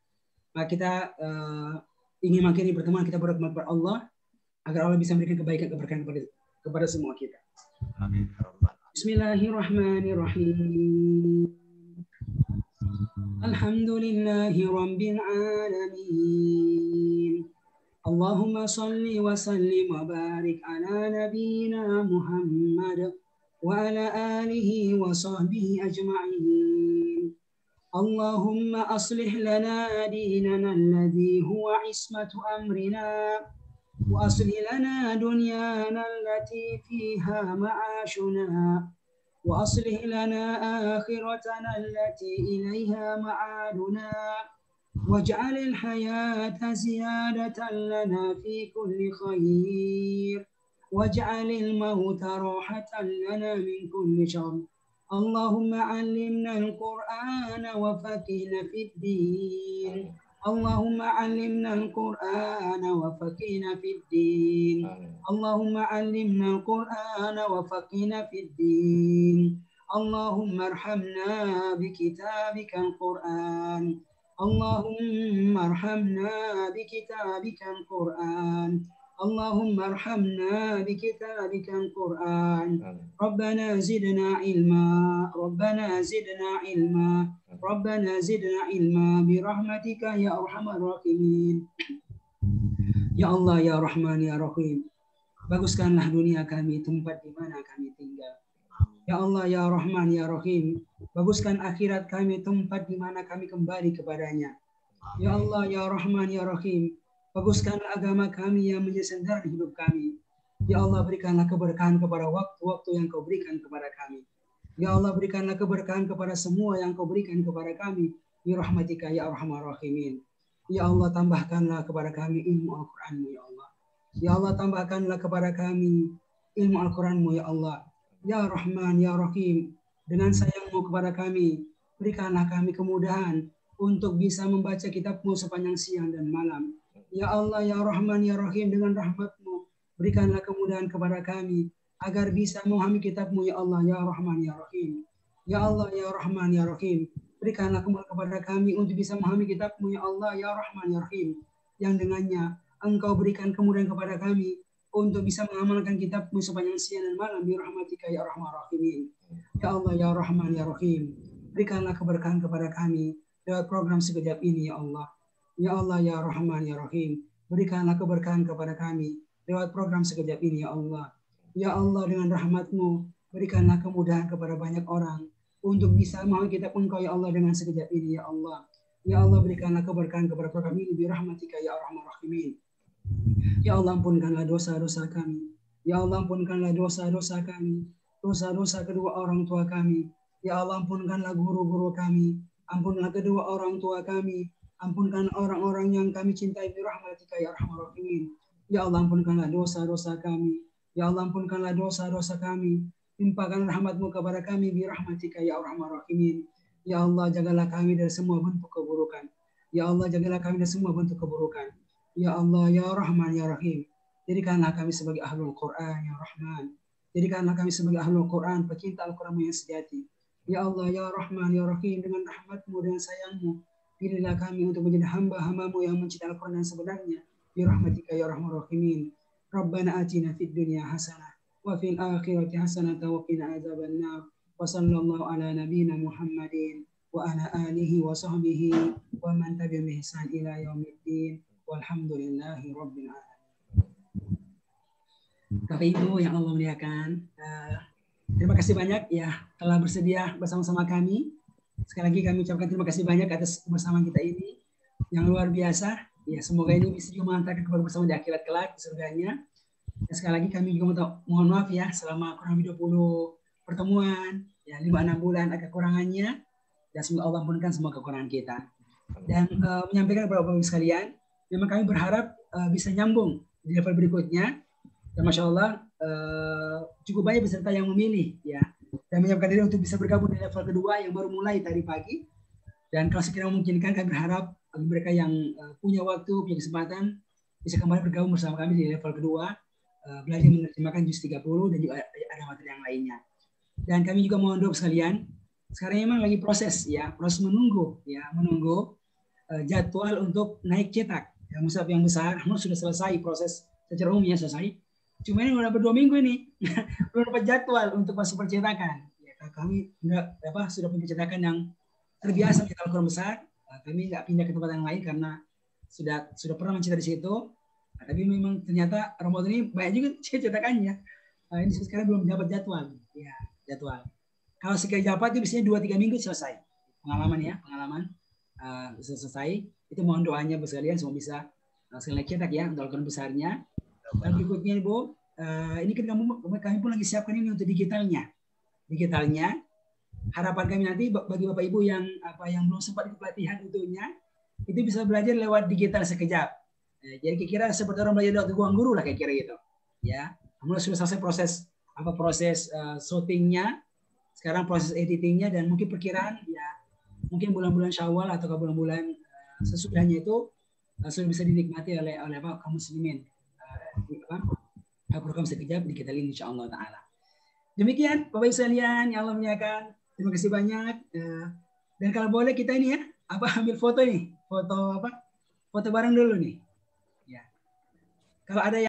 Speaker 4: Maka kita ingin mengakhiri pertemuan kita berdoa kepada Allah agar Allah bisa memberikan kebaikan keberkahan kepada semua kita.
Speaker 1: Amin.
Speaker 4: Bismillahirrahmanirrahim. Alhamdulillahi Rabbil Alamin. Allahumma salli wa sallim wa barik ala nabiyyina Muhammad wa ala alihi wa sahbihi ajma'in. Allahumma aslih lana dinana alladhi huwa ismatu amrina wa aslih lana dunyana allati fiha ma'ashuna وأصلح لنا آخرتنا التي إليها معادنا واجعل الحياة زيادة لنا في كل خير واجعل الموت راحة لنا من كل شر. اللهم علمنا القرآن وفقهنا في الدين. اللهم علمنا القرآن وفقهنا في الدين. اللهم علمنا القرآن وفقهنا في الدين. اللهم ارحمنا بكتابك القرآن. اللهم ارحمنا بكتابك القرآن. اللهم ارحمنا بكتابك القرآن. ربنا زدنا علما. ربنا زدنا علما. ربنا زدنا علما برحمتك يا أرحم الراحمين. Ya Allah, ya Rahman, ya Rahim, baguskanlah dunia kami, tempat di mana kami tinggal. Ya Allah, ya Rahman, ya Rahim, baguskan akhirat kami, tempat di mana kami kembali kepadanya. Ya Allah, ya Rahman, ya Rahim, baguskanlah agama kami yang menjadi sandaran hidup kami. Ya Allah, berikanlah keberkahan kepada waktu-waktu yang kau berikan kepada kami. Ya Allah, berikanlah keberkahan kepada semua yang kau berikan kepada kami. Ya Rahmatika ya Arhamar Rahimin. Ya Allah, tambahkanlah kepada kami ilmu Al-Quran-Mu ya Allah. Ya Allah, tambahkanlah kepada kami ilmu Al-Quran-Mu ya Allah. Ya Rahman, ya Rahim, dengan sayang-Mu kepada kami, berikanlah kami kemudahan untuk bisa membaca kitab-Mu sepanjang siang dan malam. Ya Allah, ya Rahman, ya Rahim, dengan rahmat-Mu, berikanlah kemudahan kepada kami agar bisa memahami kitab-Mu ya Allah, ya Rahman, ya Rahim. Ya Allah, ya Rahman, ya Rahim, berikanlah kemudahan kepada kami untuk bisa memahami kitab-Mu ya Allah, ya Rahman, ya Rahim, yang dengannya Engkau berikan kemudahan kepada kami untuk bisa mengamalkan kitab-Mu sepanjang siang dan malam. Ya Rahmatika ya Arhamar Rahimin. Ya Allah, ya Rahman, ya Rahim, berikanlah keberkahan kepada kami lewat program sekejap ini ya Allah. Ya Allah, ya Rahman, ya Rahim, berikanlah keberkahan kepada kami lewat program sekejap ini ya Allah. Ya Allah, dengan rahmat-Mu, berikanlah kemudahan kepada banyak orang untuk bisa memahami kitab Engkau ya Allah dengan sekejap ini ya Allah. Ya Allah, berikanlah keberkahan kepada program ini bi rahmatika ya arhamar rahimin. Ya Allah, ampunkanlah dosa-dosa kami. Ya Allah, ampunkanlah dosa-dosa kami, dosa-dosa kedua orang tua kami. Ya Allah, ampunkanlah guru-guru kami, ampunkanlah kedua orang tua kami, ampunkan orang-orang yang kami cintai bi rahmatika ya arhamar rahimin. Ya Allah, ampunkanlah dosa-dosa kami. Ya Allah, ampunkanlah dosa-dosa kami. Limpahkan rahmat-Mu kepada kami birahmatika ya arhamar rahimin. Ya Allah, jagalah kami dari semua bentuk keburukan. Ya Allah, jagalah kami dari semua bentuk keburukan. Ya Allah, ya Rahman, ya Rahim. Jadikanlah kami sebagai ahlul Quran, ya Rahman. Jadikanlah kami sebagai ahlul Quran, pecinta Al-Quran yang sejati. Ya Allah, ya Rahman, ya Rahim, dengan rahmat-Mu dan sayang-Mu, pilihlah kami untuk menjadi hamba-hamba-Mu yang mencintai Al-Quran yang sebenarnya. Birahmatika ya Rahman Rahimin. Rabbana atina fid dunya hasanah wa fil akhirati hasanah wa qina azabannar. Wa sallallahu ala nabiyyina Muhammadin wa ala alihi wa sahbihi wa man tabi'ahum bi ihsan ila yaumiddin. Walhamdulillahi rabbil alamin. Bapak Ibu yang Allah muliakan, terima kasih banyak ya telah bersedia bersama-sama kami. Sekali lagi kami ucapkan terima kasih banyak atas kebersamaan kita ini yang luar biasa. Ya, semoga ini bisa juga mengantarkan kepada bersama di akhirat kelak di surganya. Dan sekali lagi kami juga mohon maaf ya selama kurang lebih 20 pertemuan, ya 5-6 bulan ada kekurangannya. Dan semoga Allah ampunkan semua kekurangan kita. Dan menyampaikan kepada Bapak Ibu sekalian, memang kami berharap bisa nyambung di level berikutnya. Dan Masya Allah cukup banyak peserta yang memilih ya dan menyiapkan diri untuk bisa bergabung di level kedua yang baru mulai tadi pagi. Dan kalau sekiranya memungkinkan, kami berharap bagi mereka yang punya waktu, punya kesempatan bisa kembali bergabung bersama kami di level kedua, belajar menerjemahkan juz 30 dan juga ada materi yang lainnya. Dan kami juga mohon doa sekalian, sekarang memang lagi proses ya, proses menunggu jadwal untuk naik cetak. Ya, mushaf yang besar sudah selesai proses secara umumnya selesai. Cuma ini udah 2 minggu ini belum dapat jadwal untuk masuk percetakan. Ya, kami sudah punya cetakan yang terbiasa mencetak Al-Quran besar. Kami nggak pindah ke tempat yang lain karena sudah pernah mencetak di situ. Tapi memang ternyata Ramadan ini banyak juga cetakannya. Ini sekarang belum dapat jadwal. Ya, jadwal. Kalau sekali dapat itu biasanya 2-3 minggu selesai. Pengalaman selesai. Itu mohon doanya sekalian semua bisa sekali cetak ya untuk Al-Quran besarnya. Dan berikutnya Ibu, ini kan kami pun lagi siapkan ini untuk digitalnya. Harapan kami nanti bagi Bapak Ibu yang belum sempat ikut pelatihan untuknya, itu bisa belajar lewat digital sekejap. Jadi kira-kira seperti orang belajar lewat ruang guru lah kira-kira gitu. Ya, kemudian sudah selesai proses shootingnya, sekarang proses editingnya dan mungkin perkiraan ya mungkin bulan-bulan Syawal atau bulan-bulan sesudahnya itu sudah bisa dinikmati oleh kaum muslimin. Program sekejap digitalin insyaallah taala. Demikian Bapak Ibu sekalian yang Allah muliakan. Terima kasih banyak. Dan kalau boleh kita ini ya, ambil foto nih, foto bareng dulu nih. Ya. Kalau ada yang